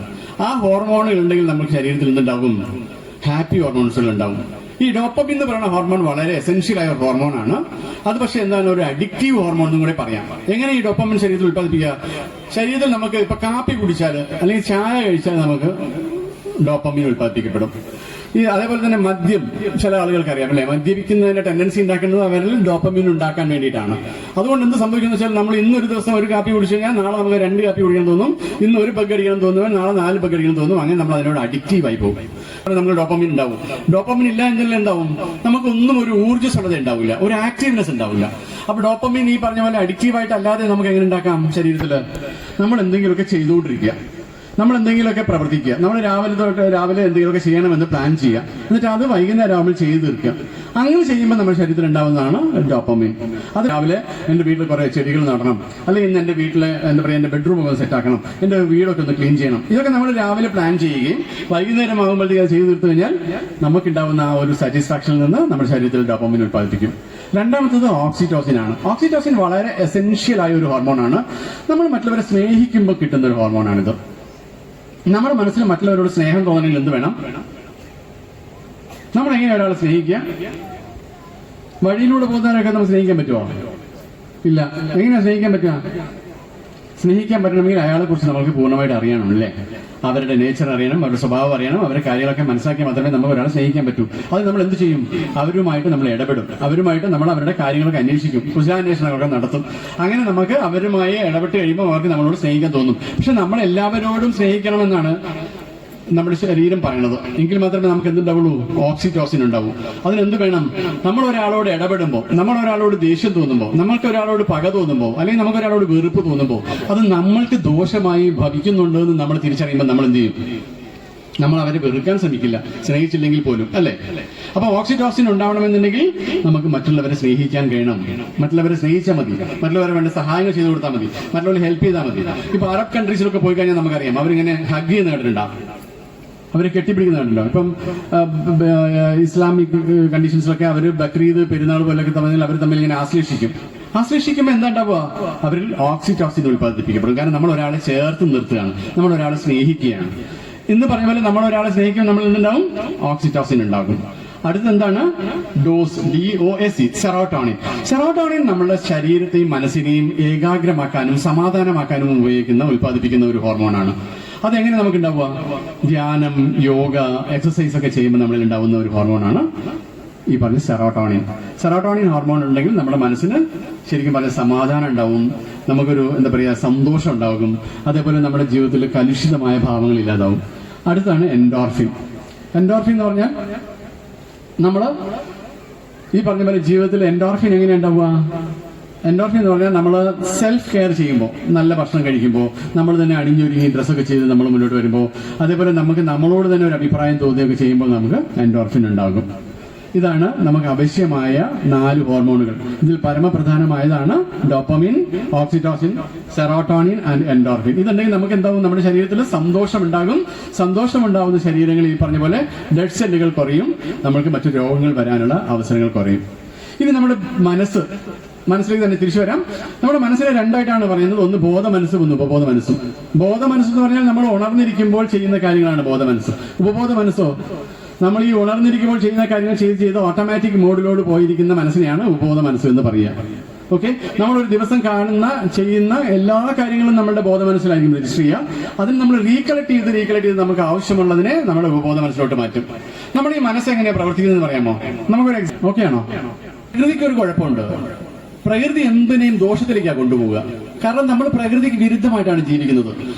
ആ ഹോർമോണുകൾ ഉണ്ടെങ്കിൽ നമുക്ക് ശരീരത്തിൽ നിന്നുണ്ടാകും ഹാപ്പി ഹോർമോൺസുകൾ ഉണ്ടാവും. ഈ ഡോപ്പമിൻ എന്ന് പറയുന്ന ഹോർമോൺ വളരെ എസെൻഷ്യൽ ആയ ഒരു ഹോർമോണാണ്. അത് പക്ഷേ എന്താണ്, ഒരു അഡിക്റ്റീവ് ഹോർമോൺ എന്നും കൂടെ പറയാം. എങ്ങനെ ഈ ഡോപ്പമിൻ ശരീരത്തിൽ ഉത്പാദിപ്പിക്കുക? ശരീരത്തിൽ നമുക്ക് ഇപ്പൊ കാപ്പി കുടിച്ചാൽ അല്ലെങ്കിൽ ചായ കഴിച്ചാൽ നമുക്ക് ഡോപ്പമിൻ ഉത്പാദിപ്പിക്കപ്പെടും. അതേപോലെ തന്നെ മദ്യം ചില ആളുകൾക്ക് അറിയാം അല്ലെ, മദ്യപിക്കുന്നതിന്റെ ടെൻഡൻസി ഉണ്ടാക്കുന്നത് അവരിൽ ഡോപ്പമിൻ ഉണ്ടാക്കാൻ വേണ്ടിയിട്ടാണ്. അതുകൊണ്ട് എന്ത് സംഭവിക്കുന്ന വെച്ചാൽ നമ്മൾ ഇന്നൊരു ദിവസം ഒരു കാപ്പി കുടിച്ചു കഴിഞ്ഞാൽ നാളെ നമുക്ക് 2 കാപ്പി കുടിക്കാൻ തോന്നും, ഇന്ന് ഒരു ബഗ് അടിക്കണം തോന്നുമ്പോൾ നാളെ 4 ബഗ് അടിക്കണം തോന്നും. അങ്ങനെ നമ്മൾ അതിനോട് അഡിക്റ്റീവ് ആയി പോകും. നമ്മൾ ഡോപ്പമിൻ ഉണ്ടാവും. ഡോപ്പമിൻ ഇല്ല എങ്കിൽ എന്താവും, നമുക്കൊന്നും ഒരു ഊർജ്ജസ്വലത ഉണ്ടാവില്ല, ഒരു ആക്റ്റീവ്നെസ് ഉണ്ടാവില്ല. അപ്പൊ ഡോപ്പമിൻ ഈ പറഞ്ഞ പോലെ അഡിക്റ്റീവായിട്ട് അല്ലാതെ നമുക്ക് എങ്ങനെ ഉണ്ടാക്കാം? ശരീരത്തിൽ നമ്മൾ എന്തെങ്കിലുമൊക്കെ ചെയ്തുകൊണ്ടിരിക്കുക, നമ്മൾ എന്തെങ്കിലുമൊക്കെ പ്രവർത്തിക്കുക, നമ്മൾ രാവിലെ എന്തെങ്കിലുമൊക്കെ ചെയ്യണമെന്ന് പ്ലാൻ ചെയ്യുക, എന്നിട്ട് അത് വൈകുന്നേരം ആവുമ്പോൾ ചെയ്തു തീർക്കുക. അങ്ങനെ ചെയ്യുമ്പോൾ നമ്മുടെ ശരീരത്തിൽ ഉണ്ടാവുന്നതാണ് ഡോപ്പമിൻ. അത് രാവിലെ എന്റെ വീട്ടിൽ കുറെ ചെടികൾ നടണം, അല്ലെങ്കിൽ ഇന്ന് എന്റെ വീട്ടിലെ എന്താ പറയുക എന്റെ ബെഡ്റൂം ഒക്കെ സെറ്റ് ആക്കണം, എന്റെ വീടൊക്കെ ഒന്ന് ക്ലീൻ ചെയ്യണം. ഇതൊക്കെ നമ്മൾ രാവിലെ പ്ലാൻ ചെയ്യുകയും വൈകുന്നേരം ആകുമ്പോഴത്തേക്ക് അത് ചെയ്തു തീർത്തു കഴിഞ്ഞാൽ നമുക്കുണ്ടാവുന്ന ആ ഒരു സാറ്റിസ്ഫാക്ഷനിൽ നിന്ന് നമ്മുടെ ശരീരത്തിൽ ഡോപ്പമിൻ ഉത്പാദിപ്പിക്കും. രണ്ടാമത്തത് ഓക്സിറ്റോസിൻ ആണ്. ഓക്സിറ്റോസിൻ വളരെ എസെൻഷ്യൽ ആയ ഒരു ഹോർമോണാണ്. നമ്മൾ മറ്റുള്ളവരെ സ്നേഹിക്കുമ്പോൾ കിട്ടുന്ന ഒരു ഹോർമോണാണിത്. നമ്മുടെ മനസ്സിൽ മറ്റുള്ളവരോട് സ്നേഹം തോന്നണമെങ്കിൽ എന്ത് വേണം? നമ്മൾ എങ്ങനെ ഒരാളെ സ്നേഹിക്കുക? വഴിയിലൂടെ പോകുന്നവരൊക്കെ നമ്മൾ സ്നേഹിക്കാൻ പറ്റുമോ? ഇല്ല. എങ്ങനെയാ സ്നേഹിക്കാൻ പറ്റുക? സ്നേഹിക്കാൻ പറ്റണമെങ്കിൽ അയാളെ കുറിച്ച് നമുക്ക് പൂർണ്ണമായിട്ട് അറിയണം അല്ലേ? അവരുടെ നേച്ചർ അറിയണം, അവരുടെ സ്വഭാവം അറിയണം, അവരുടെ കാര്യങ്ങളൊക്കെ മനസ്സിലാക്കിയാൽ മാത്രമേ നമുക്ക് ഒരാളെ സ്നേഹിക്കാൻ പറ്റൂ. അത് നമ്മൾ എന്ത് ചെയ്യും? അവരുമായിട്ട് നമ്മൾ ഇടപെടും, അവരുമായിട്ട് നമ്മൾ അവരുടെ കാര്യങ്ങളൊക്കെ അന്വേഷിക്കും, കുശലാന്വേഷണങ്ങളൊക്കെ നടത്തും. അങ്ങനെ നമുക്ക് അവരുമായി ഇടപെട്ട് കഴിയുമ്പോൾ അവർക്ക് നമ്മളോട് സ്നേഹിക്കാൻ തോന്നും. പക്ഷെ നമ്മൾ എല്ലാവരോടും സ്നേഹിക്കണമെന്നാണ് നമ്മുടെ ശരീരം പറയണത്. എങ്കിൽ മാത്രമേ നമുക്ക് എന്തുണ്ടാവുള്ളൂ? ഓക്സിറ്റോസിൻ ഉണ്ടാവൂ. അതിനെന്ത് വേണം? നമ്മൾ ഒരാളോട് ഇടപെടുമ്പോൾ, നമ്മൾ ഒരാളോട് ദേഷ്യം തോന്നുമ്പോൾ, നമ്മൾക്ക് ഒരാളോട് പക തോന്നുമ്പോൾ, അല്ലെങ്കിൽ നമുക്ക് ഒരാളോട് വെറുപ്പ് തോന്നുമ്പോൾ അത് നമ്മൾക്ക് ദോഷമായി ഭവിക്കുന്നുണ്ട് എന്ന് നമ്മൾ തിരിച്ചറിയുമ്പോൾ നമ്മൾ എന്ത് ചെയ്യും? നമ്മൾ അവരെ വെറുക്കാൻ ശ്രമിക്കില്ല, സ്നേഹിച്ചില്ലെങ്കിൽ പോലും അല്ലേ? അപ്പൊ ഓക്സിറ്റോസിൻ ഉണ്ടാവണമെന്നുണ്ടെങ്കിൽ നമുക്ക് മറ്റുള്ളവരെ സ്നേഹിക്കാൻ കഴിയണം. മറ്റുള്ളവരെ സ്നേഹിച്ചാൽ മതി, മറ്റുള്ളവരെ വേണ്ട സഹായങ്ങൾ ചെയ്തു കൊടുത്താൽ മതി, മറ്റുള്ളവരെ ഹെൽപ്പ് ചെയ്താൽ മതി. ഇപ്പൊ അറബ് കൺട്രീസിലൊക്കെ പോയി കഴിഞ്ഞാൽ നമുക്കറിയാം, അവരിങ്ങനെ ഹഗ് ചെയ്യുന്ന കേട്ടിട്ടുണ്ടാവും, അവരെ കെട്ടിപ്പിടിക്കുന്നുണ്ടല്ലോ. ഇപ്പം ഇസ്ലാമിക് കണ്ടീഷൻസിലൊക്കെ അവർ ബക്രീദ് പെരുന്നാൾ പോലൊക്കെ തമ്മിൽ അവർ തമ്മിൽ ഇങ്ങനെ ആശ്ലേഷിക്കുമ്പോൾ എന്താ ഉണ്ടാവുക? അവരിൽ ഓക്സിറ്റോസിൻ ഉത്പാദിപ്പിക്കപ്പെടും. കാരണം നമ്മൾ ഒരാളെ ചേർത്ത് നിർത്തുകയാണ്, നമ്മൾ ഒരാളെ സ്നേഹിക്കുകയാണ്. എന്ന് പറഞ്ഞ പോലെ നമ്മൾ ഒരാളെ സ്നേഹിക്കുമ്പോൾ നമ്മൾ എന്തുണ്ടാവും? ഓക്സിറ്റോസിൻ ഉണ്ടാകും. അടുത്ത എന്താണ്? DOS, serotonin. സെറോട്ടോണിൻ നമ്മുടെ ശരീരത്തെയും മനസ്സിനെയും ഏകാഗ്രമാക്കാനും സമാധാനമാക്കാനും ഉത്പാദിപ്പിക്കുന്ന ഒരു ഹോർമോണാണ്. അതെങ്ങനെ നമുക്ക് ഉണ്ടാവുക? ധ്യാനം, യോഗ, എക്സസൈസ് ഒക്കെ ചെയ്യുമ്പോൾ നമ്മളിൽ ഉണ്ടാവുന്ന ഒരു ഹോർമോണാണ് ഈ പറഞ്ഞ സെറോട്ടോണിൻ. സെറോട്ടോണിൻ ഹോർമോൺ ഉണ്ടെങ്കിൽ നമ്മുടെ മനസ്സിന് ശരിക്കും പറഞ്ഞ സമാധാനം ഉണ്ടാവും, നമുക്കൊരു എന്താ പറയുക സന്തോഷം ഉണ്ടാകും. അതേപോലെ നമ്മുടെ ജീവിതത്തിൽ കലുഷിതമായ ഭാവങ്ങൾ ഇല്ലാതാവും. അടുത്താണ് എൻഡോർഫിൻ. എൻഡോർഫിൻ എന്ന് പറഞ്ഞാൽ നമ്മൾ ഈ പറഞ്ഞ പോലെ ജീവിതത്തിൽ എൻഡോർഫിൻ എങ്ങനെ ഉണ്ടാവുക? എൻഡോർഫിൻ എന്ന് പറഞ്ഞാൽ നമ്മൾ സെൽഫ് കെയർ ചെയ്യുമ്പോൾ, നല്ല ഭക്ഷണം കഴിക്കുമ്പോൾ, നമ്മൾ തന്നെ അണിഞ്ഞൊരുങ്ങി ഡ്രസ്സൊക്കെ ചെയ്ത് നമ്മൾ മുന്നോട്ട് വരുമ്പോൾ, അതേപോലെ നമുക്ക് നമ്മളോട് തന്നെ ഒരു അഭിപ്രായം തോന്നുകയൊക്കെ ചെയ്യുമ്പോൾ നമുക്ക് എൻഡോർഫിൻ ഉണ്ടാകും. ഇതാണ് നമുക്ക് ആവശ്യമായ 4 ഹോർമോണുകൾ. ഇതിൽ പരമപ്രധാനമായതാണ് dopamine, oxytocin, serotonin and endorphin. ഇതുണ്ടെങ്കിൽ നമുക്ക് എന്താവും? നമ്മുടെ ശരീരത്തിൽ സന്തോഷം ഉണ്ടാകും. സന്തോഷം ഉണ്ടാവുന്ന ശരീരങ്ങൾ ഈ പറഞ്ഞ പോലെ ബ്ലഡ് സെല്ലുകൾ കുറയും, നമുക്ക് മറ്റു രോഗങ്ങൾ വരാനുള്ള അവസരങ്ങൾ കുറയും. ഇനി നമ്മുടെ മനസ്സിലേക്ക് തന്നെ തിരിച്ചു വരാം. നമ്മുടെ മനസ്സിനെ 2ആയിട്ടാണ് പറയുന്നത്. ഒന്ന് ബോധ മനസ്സും, ഒന്ന് ഉപബോധ മനസ്സും. ബോധ മനസ്സെന്ന് പറഞ്ഞാൽ നമ്മൾ ഉണർന്നിരിക്കുമ്പോൾ ചെയ്യുന്ന കാര്യങ്ങളാണ് ബോധ മനസ്സ്. ഉപബോധ മനസ്സോ നമ്മൾ ഈ ഉണർന്നിരിക്കുമ്പോൾ ചെയ്യുന്ന കാര്യങ്ങൾ ചെയ്ത് ഓട്ടോമാറ്റിക് മോഡിലോട് പോയിരിക്കുന്ന മനസ്സിനെയാണ് ഉപബോധ മനസ്സ് എന്ന് പറയുക. ഓക്കെ, നമ്മളൊരു ദിവസം ചെയ്യുന്ന എല്ലാ കാര്യങ്ങളും നമ്മുടെ ബോധ മനസ്സിലായിരിക്കും രജിസ്റ്റർ ചെയ്യുക. അതിന് നമ്മൾ റീകളക്ട് ചെയ്ത് നമുക്ക് ആവശ്യമുള്ളതിനെ നമ്മുടെ ഉപബോധ മനസ്സിലോട്ട് മാറ്റും. നമ്മുടെ ഈ മനസ്സ് എങ്ങനെയാണ് പ്രവർത്തിക്കുന്നത് പറയാമോ? നമുക്കൊരു ഓക്കെ ആണോ? പ്രകൃതിക്ക് ഒരു കുഴപ്പമുണ്ട്. പ്രകൃതി എന്തിനേയും ദോഷത്തിലേക്കാണ് കൊണ്ടുപോവുക. കാരണം നമ്മൾ പ്രകൃതിക്ക് വിരുദ്ധമായിട്ടാണ് ജീവിക്കുന്നത്.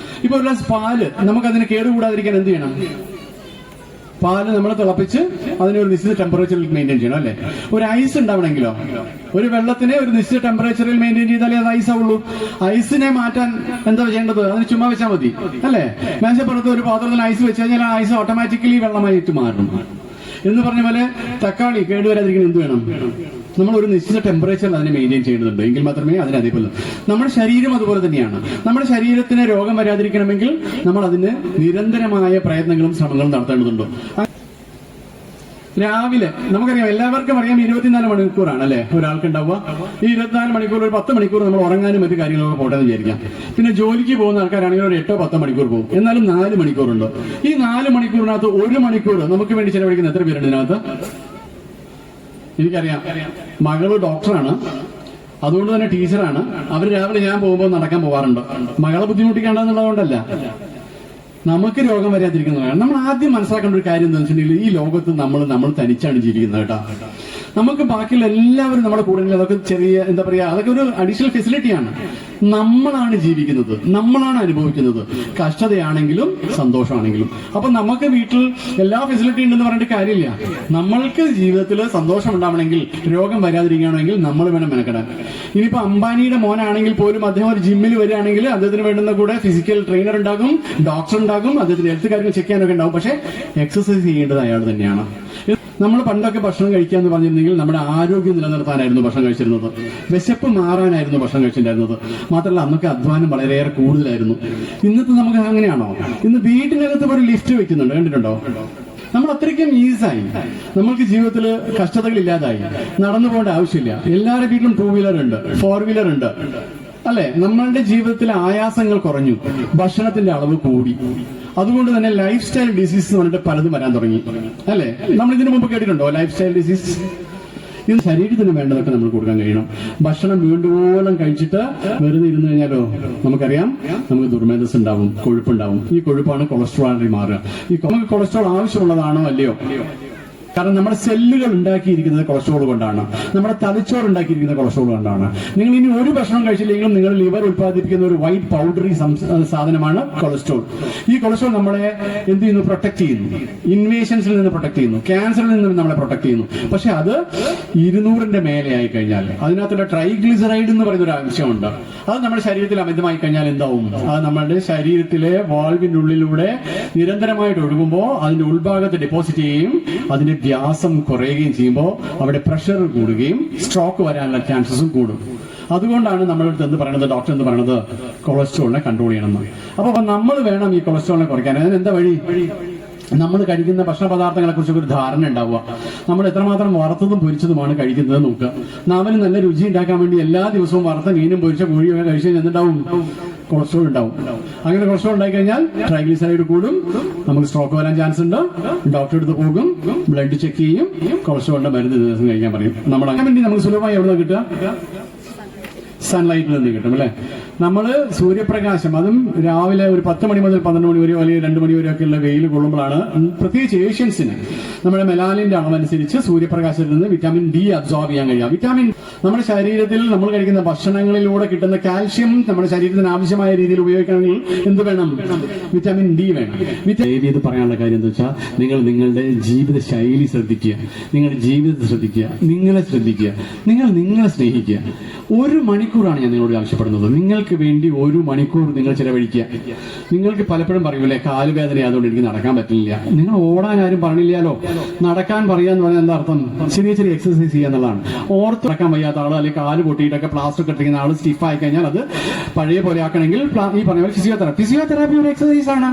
ഇപ്പൊ ഒരു ഗ്ലാസ് പാല് നമുക്കതിനെ കേടുകൂടാതിരിക്കാൻ എന്ത് ചെയ്യണം? പാല് നമ്മൾ തിളപ്പിച്ച് അതിനെ ഒരു നിശ്ചിത ടെമ്പറേച്ചറിൽ മെയിൻറ്റെയിൻ ചെയ്യണം അല്ലേ? ഒരു ഐസ് ഉണ്ടാവണമെങ്കിലോ ഒരു വെള്ളത്തിനെ ഒരു നിശ്ചിത ടെമ്പറേച്ചറിൽ മെയിൻറ്റെയിൻ ചെയ്താലേ അത് ഐസ് ആവുള്ളൂ. ഐസിനെ മാറ്റാൻ എന്താ ചെയ്യേണ്ടത്? അതിന് ചുമ്മാ വെച്ചാൽ മതി അല്ലേ? മേശപ്പുറത്ത് ഒരു പാത്രത്തിൽ ഐസ് വെച്ച് കഴിഞ്ഞാൽ ആ ഐസ് ഓട്ടോമാറ്റിക്കലി വെള്ളമായിട്ട് മാറും. എന്ന് പറഞ്ഞ പോലെ തക്കാളി കേടുവരാതിരിക്കാൻ എന്ത് വേണം? നമ്മൾ ഒരു നിശ്ചിത ടെമ്പറേച്ചറിൽ അതിനെ മെയിൻറ്റെയിൻ ചെയ്യേണ്ടതുണ്ട്. എങ്കിൽ മാത്രമേ അതിന് അതേപോലെ. നമ്മുടെ ശരീരം അതുപോലെ തന്നെയാണ്. നമ്മുടെ ശരീരത്തിന് രോഗം വരാതിരിക്കണമെങ്കിൽ നമ്മൾ അതിന് നിരന്തരമായ പ്രയത്നങ്ങളും ശ്രമങ്ങളും നടത്തേണ്ടതുണ്ട്. രാവിലെ നമുക്കറിയാം, എല്ലാവർക്കും അറിയാം 24 മണിക്കൂറാണ് അല്ലെ ഒരാൾക്ക് ഉണ്ടാവുക. ഈ 24 മണിക്കൂർ ഒരു 10 മണിക്കൂർ നമ്മൾ ഉറങ്ങാനും മറ്റു കാര്യങ്ങളൊക്കെ പോട്ടെ എന്ന് വിചാരിക്കാം. പിന്നെ ജോലിക്ക് പോകുന്ന ആൾക്കാരാണെങ്കിൽ ഒരു 8-10 മണിക്കൂർ പോകും. എന്നാലും 4 മണിക്കൂറുണ്ട്. ഈ 4 മണിക്കൂറിനകത്ത് 1 മണിക്കൂർ നമുക്ക് വേണ്ടി ചെലവഴിക്കുന്ന എത്ര പേരുണ്ട് ഇതിനകത്ത്? എനിക്കറിയാം, മകള് ഡോക്ടറാണ്, അതുകൊണ്ട് തന്നെ ടീച്ചറാണ്. അവർ രാവിലെ ഞാൻ പോകുമ്പോൾ നടക്കാൻ പോകാറുണ്ട്. മകളെ ബുദ്ധിമുട്ടിക്കേണ്ടെന്നുള്ളതുകൊണ്ടല്ല, നമുക്ക് രോഗം വരാതിരിക്കുന്നതാണ്. നമ്മൾ ആദ്യം മനസ്സിലാക്കേണ്ട ഒരു കാര്യം എന്താണെന്ന് വെച്ചിട്ടുണ്ടെങ്കിൽ, ഈ ലോകത്ത് നമ്മൾ തനിച്ചാണ് ജീവിക്കുന്നത് കേട്ടോ. നമുക്ക് ബാക്കിയുള്ള എല്ലാവരും നമ്മുടെ കൂടെ ഉണ്ടെങ്കിൽ അതൊക്കെ ചെറിയ എന്താ പറയാ, അതൊക്കെ ഒരു അഡീഷണൽ ഫെസിലിറ്റിയാണ്. നമ്മളാണ് ജീവിക്കുന്നത്, നമ്മളാണ് അനുഭവിക്കുന്നത്, കഷ്ടതയാണെങ്കിലും സന്തോഷമാണെങ്കിലും. അപ്പൊ നമുക്ക് വീട്ടിൽ എല്ലാ ഫെസിലിറ്റി ഉണ്ടെന്ന് പറഞ്ഞിട്ട് കാര്യമില്ല. നമ്മൾക്ക് ജീവിതത്തിൽ സന്തോഷം ഉണ്ടാവണമെങ്കിൽ, രോഗം വരാതിരിക്കുകയാണെങ്കിൽ നമ്മൾ വേണം മെനക്കെടാൻ. ഇനിയിപ്പോ അംബാനിയുടെ മോനാണെങ്കിൽ പോലും അദ്ദേഹം ഒരു ജിമ്മിൽ വരികയാണെങ്കിൽ അദ്ദേഹത്തിന് വേണ്ടുന്ന കൂടെ ഫിസിക്കൽ ട്രെയിനർ ഉണ്ടാകും, ഡോക്ടർ ഉണ്ടാകും, അദ്ദേഹത്തിന് ഹെൽത്ത് കാര്യങ്ങൾ ചെക്ക് ചെയ്യാനൊക്കെ ഉണ്ടാവും. പക്ഷെ എക്സസൈസ് ചെയ്യേണ്ടത് അയാൾ തന്നെയാണ്. നമ്മൾ പണ്ടൊക്കെ ഭക്ഷണം കഴിക്കുക എന്ന് പറഞ്ഞിരുന്നെങ്കിൽ നമ്മുടെ ആരോഗ്യം നിലനിർത്താനായിരുന്നു ഭക്ഷണം കഴിച്ചിരുന്നത്, വിശപ്പ് മാറാനായിരുന്നു ഭക്ഷണം കഴിച്ചിട്ടുണ്ടായിരുന്നത്. മാത്രമല്ല അന്നൊക്കെ അധ്വാനം വളരെയേറെ കൂടുതലായിരുന്നു. ഇന്നത്തെ നമുക്ക് അങ്ങനെയാണോ? ഇന്ന് വീട്ടിനകത്ത് ഒരു ലിഫ്റ്റ് വെക്കുന്നുണ്ട്, കണ്ടിട്ടുണ്ടോ? നമ്മൾ അത്രയ്ക്കും ഈസായി, നമ്മൾക്ക് ജീവിതത്തിൽ കഷ്ടതകൾ ഇല്ലാതായി, നടന്നു പോകേണ്ട ആവശ്യമില്ല. എല്ലാവരുടെ വീട്ടിലും 2 വീലർ ഉണ്ട്, 4 വീലർ ഉണ്ട്, അല്ലെ? നമ്മളുടെ ജീവിതത്തിലെ ആയാസങ്ങൾ കുറഞ്ഞു, ഭക്ഷണത്തിന്റെ അളവ് കൂടി. അതുകൊണ്ട് തന്നെ ലൈഫ് സ്റ്റൈൽ ഡിസീസ് എന്ന് പറഞ്ഞിട്ട് പലതും വരാൻ തുടങ്ങി, അല്ലെ? നമ്മൾ ഇതിനു മുമ്പ് കേട്ടിട്ടുണ്ടോ ലൈഫ് സ്റ്റൈൽ ഡിസീസ്? ഇത് ശരീരത്തിന് വേണ്ടതൊക്കെ നമ്മൾ കൊടുക്കാൻ കഴിയണം. ഭക്ഷണം വീണ്ടുപോലും കഴിച്ചിട്ട് വെറുതെ ഇരുന്ന് കഴിഞ്ഞാലോ നമുക്കറിയാം, നമുക്ക് ദുർമേധസ് ഉണ്ടാവും, കൊഴുപ്പുണ്ടാവും. ഈ കൊഴുപ്പാണ് കൊളസ്ട്രോളായി മാറുക. നമുക്ക് കൊളസ്ട്രോൾ ആവശ്യമുള്ളതാണോ അല്ലയോ? കാരണം നമ്മുടെ സെല്ലുകൾ ഉണ്ടാക്കിയിരിക്കുന്നത് കൊളസ്ട്രോൾ കൊണ്ടാണ്, നമ്മുടെ തലച്ചോറ് ഉണ്ടാക്കിയിരിക്കുന്നത് കൊളസ്ട്രോൾ കൊണ്ടാണ്. നിങ്ങൾ ഇനി ഒരു ഭക്ഷണം കഴിച്ചില്ലെങ്കിലും നിങ്ങൾ ലിവർ ഉത്പാദിപ്പിക്കുന്ന ഒരു വൈറ്റ് പൗഡറി സാധനമാണ് കൊളസ്ട്രോൾ. ഈ കൊളസ്ട്രോൾ നമ്മളെ എന്ത് ചെയ്യുന്നു? പ്രൊട്ടക്ട് ചെയ്യുന്നു, ഇൻവേഷൻസിൽ നിന്ന് പ്രൊട്ടക്ട് ചെയ്യുന്നു, ക്യാൻസറിൽ നിന്ന് നമ്മളെ പ്രൊട്ടക്ട് ചെയ്യുന്നു. പക്ഷെ അത് 200ന്റെ മേലെ ആയി കഴിഞ്ഞാൽ, അതിനകത്തുള്ള ട്രൈഗ്ലിസറൈഡ് എന്ന് പറയുന്ന ഒരു ആവശ്യമുണ്ട്. അത് നമ്മുടെ ശരീരത്തിൽ അമിതമായി കഴിഞ്ഞാൽ എന്താവും? അത് നമ്മുടെ ശരീരത്തിലെ വാൾവിന്റെ ഉള്ളിലൂടെ നിരന്തരമായിട്ട് ഒഴുകുമ്പോൾ അതിന്റെ ഉൾഭാഗത്ത് ഡെപ്പോസിറ്റ് ചെയ്യുകയും അതിന്റെ വ്യാസം കുറയുകയും ചെയ്യുമ്പോൾ അവിടെ പ്രഷർ കൂടുകയും സ്ട്രോക്ക് വരാനുള്ള ചാൻസസും കൂടും. അതുകൊണ്ടാണ് നമ്മളടുത്ത് എന്ത് പറയുന്നത്, ഡോക്ടർ എന്ന് പറയുന്നത് കൊളസ്ട്രോളിനെ കൺട്രോൾ ചെയ്യണമെന്ന്. അപ്പൊ നമ്മൾ വേണം ഈ കൊളസ്ട്രോളിനെ കുറയ്ക്കാൻ. അതിന് എന്താ വഴി? നമ്മൾ കഴിക്കുന്ന ഭക്ഷണ പദാർത്ഥങ്ങളെ കുറിച്ചൊക്കെ ഒരു ധാരണ ഉണ്ടാവുക. നമ്മൾ എത്രമാത്രം വറുത്തതും പൊരിച്ചതുമാണ് കഴിക്കുന്നത് നോക്കുക. നാവിന് നല്ല രുചി ഉണ്ടാക്കാൻ വേണ്ടി എല്ലാ ദിവസവും വറുത്ത മീനും പൊരിച്ച കോഴിയൊക്കെ കഴിച്ചു കഴിഞ്ഞാൽ എന്തുണ്ടാവും? കൊളസ്ട്രോൾ ഉണ്ടാവും. അങ്ങനെ കൊളസ്ട്രോൾ ഉണ്ടായി കഴിഞ്ഞാൽ ട്രൈഗ്ലിസറൈഡ് കൂടും, നമുക്ക് സ്ട്രോക്ക് വരാൻ ചാൻസ് ഉണ്ട്. ഡോക്ടറെ അടുത്ത് പോകും, ബ്ലഡ് ചെക്ക് ചെയ്യും, കൊളസ്ട്രോളിന്റെ മരുന്ന് ദിവസം കഴിക്കാൻ പറയും. നമ്മൾ അങ്ങനെ വേണ്ടി നമുക്ക് സുലഭമായി എവിടെ നിന്ന് കിട്ടുക? സൺലൈറ്റിൽ നിന്ന് കിട്ടും, അല്ലെ? നമ്മള് സൂര്യപ്രകാശം, അതും രാവിലെ ഒരു 10 മണി മുതൽ 12 മണി വരെയോ അല്ലെങ്കിൽ 2 മണി വരെയൊക്കെ ഉള്ള വെയിൽ കൊള്ളുമ്പോഴാണ്, പ്രത്യേകിച്ച് ഏഷ്യൻസിന് നമ്മുടെ മെലാനിന്റെ അളവനുസരിച്ച് സൂര്യപ്രകാശത്തിൽ നിന്ന് വിറ്റാമിൻ ഡി അബ്സോർബ് ചെയ്യാൻ കഴിയാം. വിറ്റാമിൻ നമ്മുടെ ശരീരത്തിൽ നമ്മൾ കഴിക്കുന്ന ഭക്ഷണങ്ങളിലൂടെ കിട്ടുന്ന കാൽഷ്യം നമ്മുടെ ശരീരത്തിന് ആവശ്യമായ രീതിയിൽ ഉപയോഗിക്കണമെങ്കിൽ എന്ത് വേണം? വിറ്റാമിൻ ഡി വേണം. ഇത് പറയാനുള്ള കാര്യം എന്താ വെച്ചാൽ, നിങ്ങൾ നിങ്ങളുടെ ജീവിത ശൈലി ശ്രദ്ധിക്കുക, നിങ്ങളുടെ ജീവിതത്തെ ശ്രദ്ധിക്കുക, നിങ്ങളെ ശ്രദ്ധിക്കുക, നിങ്ങളെ സ്നേഹിക്കുക. 1 മണിക്കൂറാണ് ഞാൻ നിങ്ങളോട് ആവശ്യപ്പെടുന്നത്. നിങ്ങൾക്ക് വേണ്ടി 1 മണിക്കൂർ നിങ്ങൾ ചിലവഴിക്കുക. നിങ്ങൾക്ക് പലപ്പോഴും പറയൂലേ, കാലുവേദന ആയതുകൊണ്ട് എനിക്ക് നടക്കാൻ പറ്റില്ല. നിങ്ങൾ ഓടാൻ ആരും പറഞ്ഞില്ലല്ലോ. നടക്കാൻ പറയാന്ന് പറഞ്ഞാൽ എന്താ അർത്ഥം? ചെറിയ ചെറിയ എക്സസൈസ് ചെയ്യുക എന്നുള്ളതാണ്. ഓർത്ത് നടക്കാൻ വയ്യാത്ത ആൾ, അല്ലെങ്കിൽ കാല് പൊട്ടിയിട്ടൊക്കെ പ്ലാസ്റ്റർ കെട്ടിക്കുന്ന ആൾ സ്റ്റിഫ് ആയി കഴിഞ്ഞാൽ അത് പഴയ പോലെ ആക്കണമെങ്കിൽ ഈ പറഞ്ഞ പോലെ ഫിസിയോതെറാപ്പി ഒരു എക്സസൈസ് ആണ്.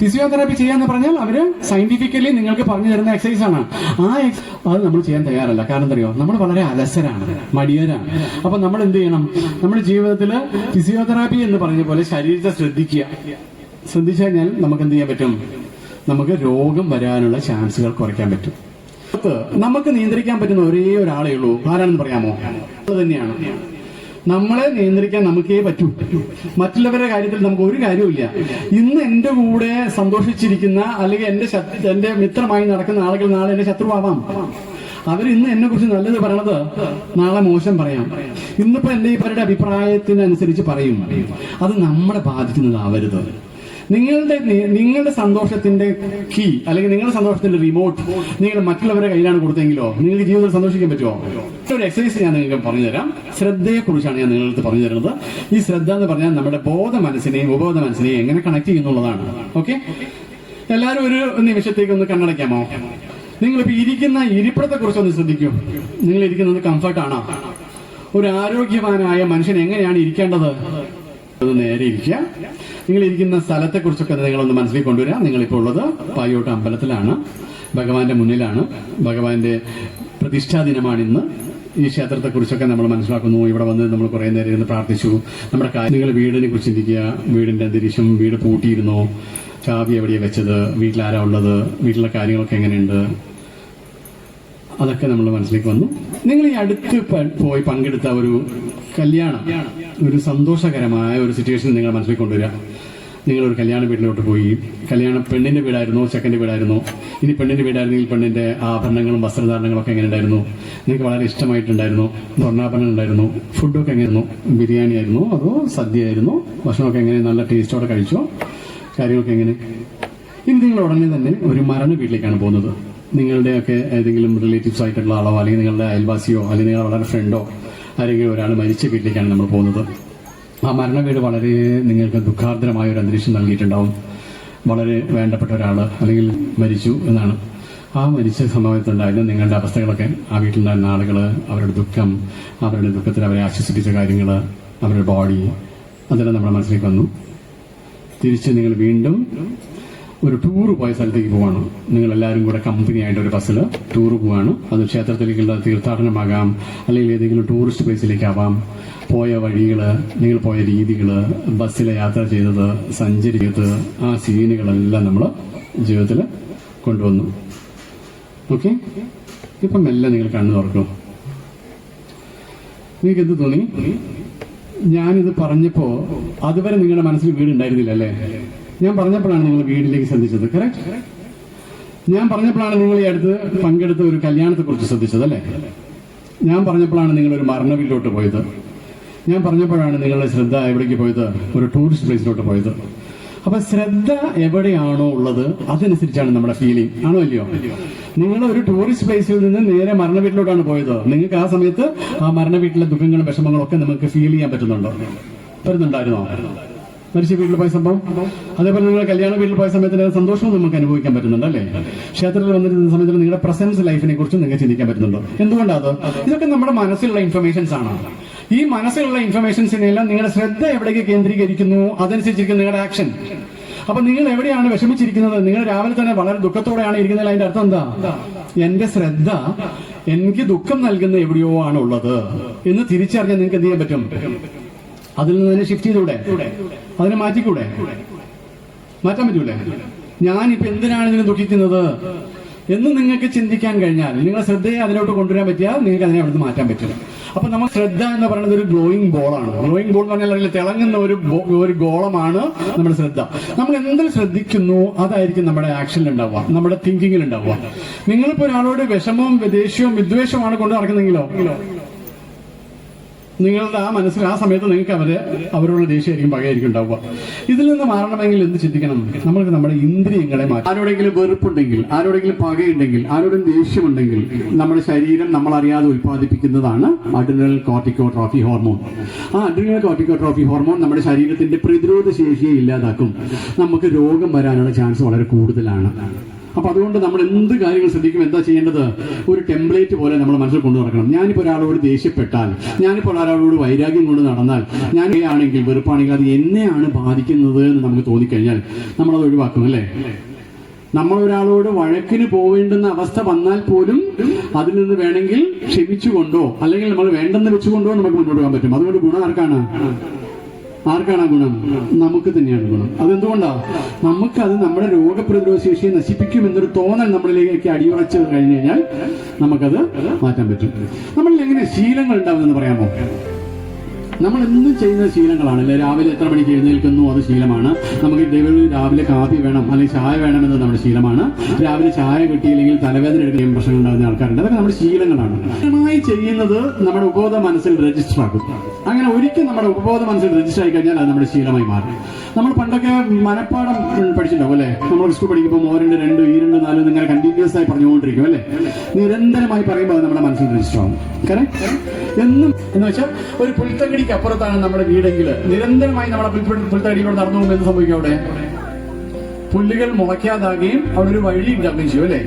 ഫിസിയോതെറാപ്പി ചെയ്യാന്ന് പറഞ്ഞാൽ അവര് സയന്റിഫിക്കലി നിങ്ങൾക്ക് പറഞ്ഞു തരുന്ന എക്സസൈസ് ആണ്. അത് നമ്മൾ ചെയ്യാൻ തയ്യാറല്ല. കാരണം എന്തറിയോ? നമ്മൾ വളരെ അലസരാണ്, മടിയരാണ്. അപ്പൊ നമ്മൾ എന്ത് ചെയ്യണം? നമ്മുടെ ജീവിതത്തിൽ ഫിസിയോതെറാപ്പി എന്ന് പറഞ്ഞ പോലെ ശരീരത്തെ ശ്രദ്ധിക്കുക. ശ്രദ്ധിച്ചു കഴിഞ്ഞാൽ നമുക്ക് എന്ത് ചെയ്യാൻ പറ്റും? നമുക്ക് രോഗം വരാനുള്ള ചാൻസുകൾ കുറയ്ക്കാൻ പറ്റും. നമുക്ക് നിയന്ത്രിക്കാൻ പറ്റുന്ന ഒരേ ഒരാളേ ഉള്ളൂ. ആരാണെന്ന് പറയാമോ? അത് തന്നെയാണ്. നമ്മളെ നിയന്ത്രിക്കാൻ നമുക്കേ പറ്റൂ. മറ്റുള്ളവരുടെ കാര്യത്തിൽ നമുക്ക് ഒരു കാര്യമില്ല. ഇന്ന് എന്റെ കൂടെ സന്തോഷിച്ചിരിക്കുന്ന അല്ലെങ്കിൽ എന്റെ മിത്രമായി നടക്കുന്ന ആളുകൾ നാളെ എന്റെ ശത്രുവാവാം. അവരിന്ന് എന്നെ കുറിച്ച് നല്ലത് പറയണത് നാളെ മോശം പറയാം. ഇന്നിപ്പോ എന്റെ ഇവരുടെ അഭിപ്രായത്തിനനുസരിച്ച് പറയും. അത് നമ്മളെ ബാധിക്കുന്നതാവരുത്. നിങ്ങളുടെ സന്തോഷത്തിന്റെ കീ അല്ലെങ്കിൽ നിങ്ങളുടെ സന്തോഷത്തിന്റെ റിമോട്ട് നിങ്ങൾ മറ്റുള്ളവരുടെ കയ്യിലാണ് കൊടുത്തെങ്കിലോ നിങ്ങൾക്ക് ജീവിതത്തിൽ സന്തോഷിക്കാൻ പറ്റുമോ? ഒരു എക്സസൈസ് ഞാൻ നിങ്ങൾക്ക് പറഞ്ഞുതരാം. ശ്രദ്ധയെ കുറിച്ചാണ് ഞാൻ നിങ്ങൾക്ക് പറഞ്ഞു തരുന്നത്. ഈ ശ്രദ്ധ എന്ന് പറഞ്ഞാൽ നമ്മുടെ ബോധ മനസ്സിനെയും ഉപബോധ മനസ്സിനെയും എങ്ങനെ കണക്ട് ചെയ്യുന്നുള്ളതാണ്. ഓക്കെ, എല്ലാവരും ഒരു നിമിഷത്തേക്ക് ഒന്ന് കണ്ണടയ്ക്കാമോ? നിങ്ങളിപ്പോ ഇരിക്കുന്ന ഇരിപ്പിടത്തെ കുറിച്ചൊന്ന് ശ്രദ്ധിക്കൂ. നിങ്ങൾ ഇരിക്കുന്നത് കംഫർട്ടാണോ? ഒരു ആരോഗ്യവാനായ മനുഷ്യൻ എങ്ങനെയാണ് ഇരിക്കേണ്ടത്? നേരെ ഇരിക്കുക. നിങ്ങൾ ഇരിക്കുന്ന സ്ഥലത്തെ കുറിച്ചൊക്കെ നിങ്ങളൊന്ന് മനസ്സിൽ കൊണ്ടുവരിക. നിങ്ങളിപ്പോൾ ഉള്ളത് പായോട്ട് അമ്പലത്തിലാണ്, ഭഗവാന്റെ മുന്നിലാണ്. ഭഗവാന്റെ പ്രതിഷ്ഠാ ദിനമാണ് ഇന്ന്. ഈ ക്ഷേത്രത്തെ കുറിച്ചൊക്കെ നമ്മൾ മനസ്സിലാക്കുന്നു. ഇവിടെ വന്ന് നമ്മൾ കുറെ നേരം ഇരുന്ന് പ്രാർത്ഥിച്ചു. നമ്മുടെ നിങ്ങൾ വീടിനെ കുറിച്ച് ചിന്തിക്കുക. വീടിന്റെ അന്തരീക്ഷം, വീട് പൂട്ടിയിരുന്നോ? ചാവി എവിടെയാണ് വെച്ചത്? വീട്ടിലാരാ ഉള്ളത്? വീട്ടിലെ കാര്യങ്ങളൊക്കെ എങ്ങനെയുണ്ട്? അതൊക്കെ നമ്മൾ മനസ്സിലേക്ക് വന്നു. നിങ്ങൾ ഈ അടുത്ത് പോയി പങ്കെടുത്ത ഒരു കല്യാണം, ഒരു സന്തോഷകരമായ ഒരു സിറ്റുവേഷൻ നിങ്ങൾ മനസ്സിലേക്ക് കൊണ്ടുവരിക. നിങ്ങളൊരു കല്യാണ വീട്ടിലോട്ട് പോയി. കല്യാണം പെണ്ണിന്റെ വീടായിരുന്നോ ചെക്കൻ്റെ വീടായിരുന്നോ? ഇനി പെണ്ണിന്റെ വീടായിരുന്നെങ്കിൽ പെണ്ണിന്റെ ആഭരണങ്ങളും വസ്ത്രധാരണങ്ങളും ഒക്കെ എങ്ങനെ ഉണ്ടായിരുന്നു? നിങ്ങൾക്ക് വളരെ ഇഷ്ടമായിട്ടുണ്ടായിരുന്നു? സ്വർണ്ണാഭരണം ഉണ്ടായിരുന്നു? ഫുഡൊക്കെ എങ്ങനെയായിരുന്നു? ബിരിയാണി ആയിരുന്നോ അതോ സദ്യ ആയിരുന്നോ? ഭക്ഷണമൊക്കെ എങ്ങനെ നല്ല ടേസ്റ്റോടെ കഴിച്ചോ? കാര്യങ്ങളൊക്കെ എങ്ങനെ? ഇനി നിങ്ങൾ ഉടനെ തന്നെ ഒരു മരണ വീട്ടിലേക്കാണ് പോകുന്നത്. നിങ്ങളുടെയൊക്കെ ഏതെങ്കിലും റിലേറ്റീവ്സ് ആയിട്ടുള്ള ആളോ അല്ലെങ്കിൽ നിങ്ങളുടെ അയൽവാസിയോ അല്ലെങ്കിൽ നിങ്ങളുടെ വളരെ ഫ്രണ്ടോ ആരെങ്കിലും ഒരാൾ മരിച്ച വീട്ടിലേക്കാണ് നമ്മൾ പോകുന്നത്. ആ മരണ വീട് വളരെ നിങ്ങൾക്ക് ദുഃഖാർദ്രമായ ഒരു അന്തരീക്ഷം നൽകിയിട്ടുണ്ടാവും. വളരെ വേണ്ടപ്പെട്ട ഒരാൾ അല്ലെങ്കിൽ മരിച്ചു എന്നാണ്. ആ മരിച്ച സമയത്തുണ്ടായിരുന്ന നിങ്ങളുടെ അവസ്ഥകളൊക്കെ, ആ വീട്ടിലുണ്ടായിരുന്ന ആളുകൾ, അവരുടെ ദുഃഖം, അവരുടെ ദുഃഖത്തിൽ അവരെ ആശ്വസിപ്പിച്ച കാര്യങ്ങൾ, അവരുടെ ബോഡി, അതെല്ലാം നമ്മുടെ മനസ്സിലേക്ക് വന്നു. തിരിച്ച് നിങ്ങൾ വീണ്ടും ഒരു ടൂർ പോയ സ്ഥലത്തേക്ക് പോവാണ്. നിങ്ങളെല്ലാവരും കൂടെ കമ്പനിയായിട്ട് ഒരു ബസ്സിൽ ടൂർ പോവാണ്. അത് ക്ഷേത്രത്തിലേക്കുള്ള തീർത്ഥാടനമാകാം, അല്ലെങ്കിൽ ഏതെങ്കിലും ടൂറിസ്റ്റ് പ്ലേസിലേക്കാവാം. പോയ വഴികൾ, നിങ്ങൾ പോയ രീതികൾ, ബസ്സിലെ യാത്ര ചെയ്തത്, സഞ്ചരിച്ചത്, ആ സീനുകളെല്ലാം നമ്മൾ ജീവിതത്തിൽ കൊണ്ടുവന്നു. ഓക്കെ, ഇപ്പം എല്ലാം നിങ്ങൾ കണ്ണു തുറക്കും. നിങ്ങൾക്ക് എന്ത് തോന്നി? ഞാനിത് പറഞ്ഞപ്പോൾ അതുവരെ നിങ്ങളുടെ മനസ്സിൽ വീടുണ്ടായിരുന്നില്ല അല്ലേ? ഞാൻ പറഞ്ഞപ്പോഴാണ് നിങ്ങൾ വീടിലേക്ക് ശ്രദ്ധിച്ചത്. കറക്റ്റ്? ഞാൻ പറഞ്ഞപ്പോഴാണ് നിങ്ങൾ ഈ അടുത്ത് പങ്കെടുത്ത ഒരു കല്യാണത്തെക്കുറിച്ച് ശ്രദ്ധിച്ചത് അല്ലേ? ഞാൻ പറഞ്ഞപ്പോഴാണ് നിങ്ങളൊരു മരണ വീട്ടിലോട്ട് പോയത്. ഞാൻ പറഞ്ഞപ്പോഴാണ് നിങ്ങളുടെ ശ്രദ്ധ എവിടേക്ക് പോയത്? ഒരു ടൂറിസ്റ്റ് പ്ലേസിലോട്ട് പോയത്. അപ്പൊ ശ്രദ്ധ എവിടെയാണോ ഉള്ളത് അതനുസരിച്ചാണ് നമ്മുടെ ഫീലിംഗ്. ആണോ അല്ലയോ? നിങ്ങൾ ഒരു ടൂറിസ്റ്റ് പ്ലേസിൽ നിന്ന് നേരെ മരണ വീട്ടിലോട്ടാണ് പോയത്. നിങ്ങൾക്ക് ആ സമയത്ത് ആ മരണ വീട്ടിലെ ദുഃഖങ്ങളും വിഷമങ്ങളും ഒക്കെ നമുക്ക് ഫീൽ ചെയ്യാൻ പറ്റുന്നുണ്ടായിരുന്നോ? മരിച്ച വീട്ടിൽ പോയ സംഭവം. അതേപോലെ നിങ്ങൾ കല്യാണ വീട്ടിൽ പോയ സമയത്ത് സന്തോഷവും നമുക്ക് അനുഭവിക്കാൻ പറ്റുന്നുണ്ട് അല്ലേ? ക്ഷേത്രത്തിൽ വന്നിരുന്ന സമയത്ത് നിങ്ങളുടെ പ്രസൻസ് ലൈഫിനെ കുറിച്ച് നിങ്ങൾക്ക് ചിന്തിക്കാൻ പറ്റുന്നുണ്ടോ? എന്തുകൊണ്ടാണ്? ഇതൊക്കെ നമ്മുടെ മനസ്സിലുള്ള ഇൻഫർമേഷൻസ് ആണ്. ഈ മനസ്സിലുള്ള ഇൻഫർമേഷൻസിനെല്ലാം നിങ്ങളുടെ ശ്രദ്ധ എവിടേക്ക് കേന്ദ്രീകരിക്കുന്നു അതനുസരിച്ചിരിക്കും നിങ്ങളുടെ ആക്ഷൻ. അപ്പൊ നിങ്ങൾ എവിടെയാണ് വിഷമിച്ചിരിക്കുന്നത്? നിങ്ങൾ രാവിലെ തന്നെ വളരെ ദുഃഖത്തോടെയാണ് ഇരിക്കുന്നത്. അതിന്റെ അർത്ഥം എന്താ? എന്റെ ശ്രദ്ധ എനിക്ക് ദുഃഖം നൽകുന്ന എവിടെയോ ആണ് ഉള്ളത് എന്ന് തിരിച്ചറിഞ്ഞാൽ നിങ്ങൾക്ക് എന്ത് ചെയ്യാൻ പറ്റും? അതിൽ നിന്ന് തന്നെ ഷിഫ്റ്റ് ചെയ്തൂടെ? അതിനെ മാറ്റിക്കൂടെ? മാറ്റാൻ പറ്റൂലേ? ഞാനിപ്പോ എന്തിനാണ് ഇതിനെ ദുഃഖിക്കുന്നത് എന്ന് നിങ്ങൾക്ക് ചിന്തിക്കാൻ കഴിഞ്ഞാൽ, നിങ്ങളുടെ ശ്രദ്ധയെ അതിലോട്ട് കൊണ്ടുവരാൻ പറ്റിയാൽ നിങ്ങൾക്ക് അതിനെ അവിടുന്ന് മാറ്റാൻ പറ്റില്ല. അപ്പൊ നമ്മൾ ശ്രദ്ധ എന്ന് പറയുന്നത് ഒരു ഗ്ലോയിങ് ബോളാണ്. ഗ്ലോയിങ് ബോൾ എന്ന് പറഞ്ഞാൽ തിളങ്ങുന്ന ഒരു ഗോളമാണ് നമ്മുടെ ശ്രദ്ധ. നമ്മൾ എന്തിൽ ശ്രദ്ധിക്കുന്നു അതായിരിക്കും നമ്മുടെ ആക്ഷനിൽ ഉണ്ടാവുക, നമ്മുടെ തിങ്കിങ്ങിൽ ഉണ്ടാവുക. നിങ്ങളിപ്പോ ഒരാളോട് വിഷമവും ദേഷ്യവും വിദ്വേഷമാണ് കൊണ്ട് നടക്കുന്നെങ്കിലോ, നിങ്ങളുടെ ആ മനസ്സിൽ ആ സമയത്ത് നിങ്ങൾക്ക് അവരോട് ദേഷ്യമായിരിക്കും, പകയായിരിക്കും ഉണ്ടാവുക. ഇതിൽ നിന്ന് മാറണമെങ്കിൽ എന്ത് ചിന്തിക്കണം? നമ്മൾക്ക് നമ്മുടെ ഇന്ദ്രിയങ്ങളെ മാറ്റാം. ആരോടെങ്കിലും വെറുപ്പുണ്ടെങ്കിൽ, ആരോടെങ്കിലും പകയുണ്ടെങ്കിൽ, ആരോടും ദേഷ്യമുണ്ടെങ്കിൽ നമ്മുടെ ശരീരം നമ്മളറിയാതെ ഉൽപ്പാദിപ്പിക്കുന്നതാണ് അഡ്രിനൽ കോർട്ടിക്കോട്രോഫി ഹോർമോൺ. ആ അഡ്രിനൽ കോർട്ടിക്കോട്രോഫി ഹോർമോൺ നമ്മുടെ ശരീരത്തിന്റെ പ്രതിരോധ ശേഷിയെ ഇല്ലാതാക്കും. നമുക്ക് രോഗം വരാനുള്ള ചാൻസ് വളരെ കൂടുതലാണ്. അപ്പൊ അതുകൊണ്ട് നമ്മൾ എന്ത് കാര്യങ്ങൾ ശ്രദ്ധിക്കും, എന്താ ചെയ്യേണ്ടത്? ഒരു ടെംപ്ലേറ്റ് പോലെ നമ്മൾ മനസ്സിൽ കൊണ്ടു നടക്കണം. ഞാനിപ്പോൾ ഒരാളോട് ദേഷ്യപ്പെട്ടാൽ, ഞാനിപ്പോൾ ഒരാളോട് വൈരാഗ്യം കൊണ്ട് നടന്നാൽ, ഞാൻ ആണെങ്കിൽ വെറുപ്പാണെങ്കിൽ അത് എന്നെയാണ് ബാധിക്കുന്നത് എന്ന് നമുക്ക് തോന്നിക്കഴിഞ്ഞാൽ നമ്മളത് ഒഴിവാക്കും അല്ലേ? നമ്മൾ ഒരാളോട് വഴക്കിന് പോവേണ്ടുന്ന അവസ്ഥ വന്നാൽ പോലും അതിൽ നിന്ന് വേണമെങ്കിൽ ക്ഷമിച്ചുകൊണ്ടോ അല്ലെങ്കിൽ നമ്മൾ വേണ്ടെന്ന് വെച്ചുകൊണ്ടോ നമുക്ക് മുന്നോട്ട് പോകാൻ പറ്റും. അതുകൊണ്ട് ഗുണം ആർക്കാണ് ഗുണം? നമുക്ക് തന്നെയാണ് ഗുണം. അതെന്തുകൊണ്ടാ? നമുക്കത് നമ്മുടെ രോഗപ്രതിരോധ ശേഷിയെ നശിപ്പിക്കുമെന്നൊരു തോന്നൽ നമ്മളിലേക്ക് അടിയുറച്ച് കഴിഞ്ഞു കഴിഞ്ഞാൽ നമുക്കത് മാറ്റാൻ പറ്റും. നമ്മളിൽ എങ്ങനെ ശീലങ്ങൾ ഉണ്ടാവുമെന്ന് പറയാമോ? നമ്മൾ എന്നും ചെയ്യുന്ന ശീലങ്ങളാണ് അല്ലെ? രാവിലെ എത്ര മണിക്ക് എഴുന്നേൽക്കുന്നു അത് ശീലമാണ്. നമുക്ക് രാവിലെ കാപ്പി വേണം അല്ലെങ്കിൽ ചായ വേണമെന്നത് നമ്മുടെ ശീലമാണ്. രാവിലെ ചായ കിട്ടിയില്ലെങ്കിൽ തലവേദന എടുക്കുന്ന പ്രശ്നങ്ങൾ ഉണ്ടാകുന്ന ആൾക്കാരുണ്ട്. അതൊക്കെ നമ്മുടെ ശീലങ്ങളാണ്. സ്ഥിരമായി ചെയ്യുന്നത് നമ്മുടെ ഉപബോധ മനസ്സിൽ രജിസ്റ്റർ ആകും. അങ്ങനെ ഒരിക്കൽ നമ്മുടെ ഉപബോധ മനസ്സിൽ രജിസ്റ്റർ ആയി കഴിഞ്ഞാൽ അത് നമ്മുടെ ശീലമായി മാറും. നമ്മൾ പണ്ടൊക്കെ മനപ്പാഠം പഠിച്ചിട്ടുണ്ടാവും അല്ലെ? നമ്മൾ സ്കൂൾ പഠിക്കുമ്പോൾ 1, 2, 2, 4 ഇങ്ങനെ കണ്ടിന്യൂസ് ആയി പറഞ്ഞുകൊണ്ടിരിക്കും അല്ലെ? നിരന്തരമായി പറയുമ്പോൾ അത് നമ്മുടെ മനസ്സിൽ രജിസ്റ്റർ ആവും. കറക്റ്റ്? എന്നും എന്ന് വെച്ചാൽ ഒരു പുൽത്തകടിക്ക് അപ്പുറത്താണ് നമ്മുടെ വീടെങ്കിൽ നിരന്തരമായി നമ്മുടെ പുൽത്തകടിയിലൂടെ നടന്നു പോകുമ്പോൾ എന്ത് സംഭവിക്കും? അവിടെ പുല്ലുകൾ മുളയ്ക്കാതാകുകയും അവിടെ ഒരു വഴി ഉണ്ടാവുകയും ചെയ്യും അല്ലെ?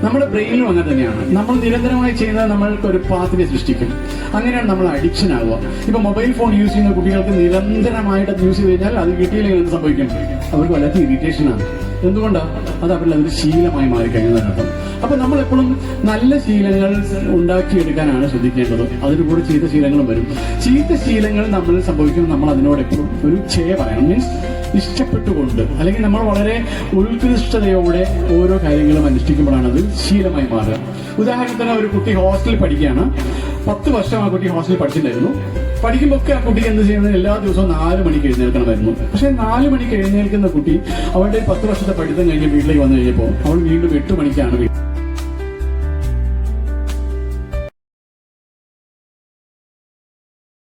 നമ്മുടെ ബ്രെയിനും അങ്ങനെ തന്നെയാണ്. നമ്മൾ നിരന്തരമായി ചെയ്യുന്നത് നമ്മൾക്ക് ഒരു പാത്തിനെ സൃഷ്ടിക്കും. അങ്ങനെയാണ് നമ്മൾ അഡിക്ഷൻ ആവുക. ഇപ്പൊ മൊബൈൽ ഫോൺ യൂസ് ചെയ്യുന്ന കുട്ടികൾക്ക് നിരന്തരമായിട്ട് യൂസ് ചെയ്ത് കഴിഞ്ഞാൽ അത് കിട്ടിയില്ലെങ്കിൽ എന്ത് സംഭവിക്കും? അവർക്ക് വല്ലാത്ത ഇറിറ്റേഷനാണ്. എന്തുകൊണ്ടാണ്? അത് അവരിൽ അതൊരു ശീലമായി മാറിക്കഴിഞ്ഞതർത്ഥം. അപ്പൊ നമ്മൾ എപ്പോഴും നല്ല ശീലങ്ങൾ ഉണ്ടാക്കിയെടുക്കാനാണ് ശ്രദ്ധിക്കേണ്ടത്. അതിന് കൂടെ ചീത്ത ശീലങ്ങളും വരും. ചീത്ത ശീലങ്ങൾ നമ്മൾ സംഭവിക്കുമ്പോൾ നമ്മൾ അതിനോട് എപ്പോഴും ഒരു ഛേ പറയണം. മീൻസ് ഇഷ്ടപ്പെട്ടുകൊണ്ട് അല്ലെങ്കിൽ നമ്മൾ വളരെ ഉത്കൃഷ്ടതയോടെ ഓരോ കാര്യങ്ങളും അനുഷ്ഠിക്കുമ്പോഴാണ് അത് ശീലമായി മാറുക. ഉദാഹരണത്തിന് ഒരു കുട്ടി ഹോസ്റ്റലിൽ പഠിക്കുകയാണ്. 10 വർഷം ആ കുട്ടി ഹോസ്റ്റലിൽ പഠിച്ചിട്ടുണ്ടായിരുന്നു. പഠിക്കുമ്പോൾ ഒക്കെ ആ കുട്ടിക്ക് എന്ത് ചെയ്യുന്നത്, എല്ലാ ദിവസവും 4 മണിക്ക് എഴുന്നേൽക്കണമായിരുന്നു. പക്ഷെ 4 മണിക്ക് എഴുന്നേൽക്കുന്ന കുട്ടി അവളുടെ 10 വർഷത്തെ പഠിത്തം കഴിഞ്ഞ് വീട്ടിലേക്ക് വന്നു കഴിഞ്ഞപ്പോൾ അവൾ വീണ്ടും 8 മണിക്കാണ്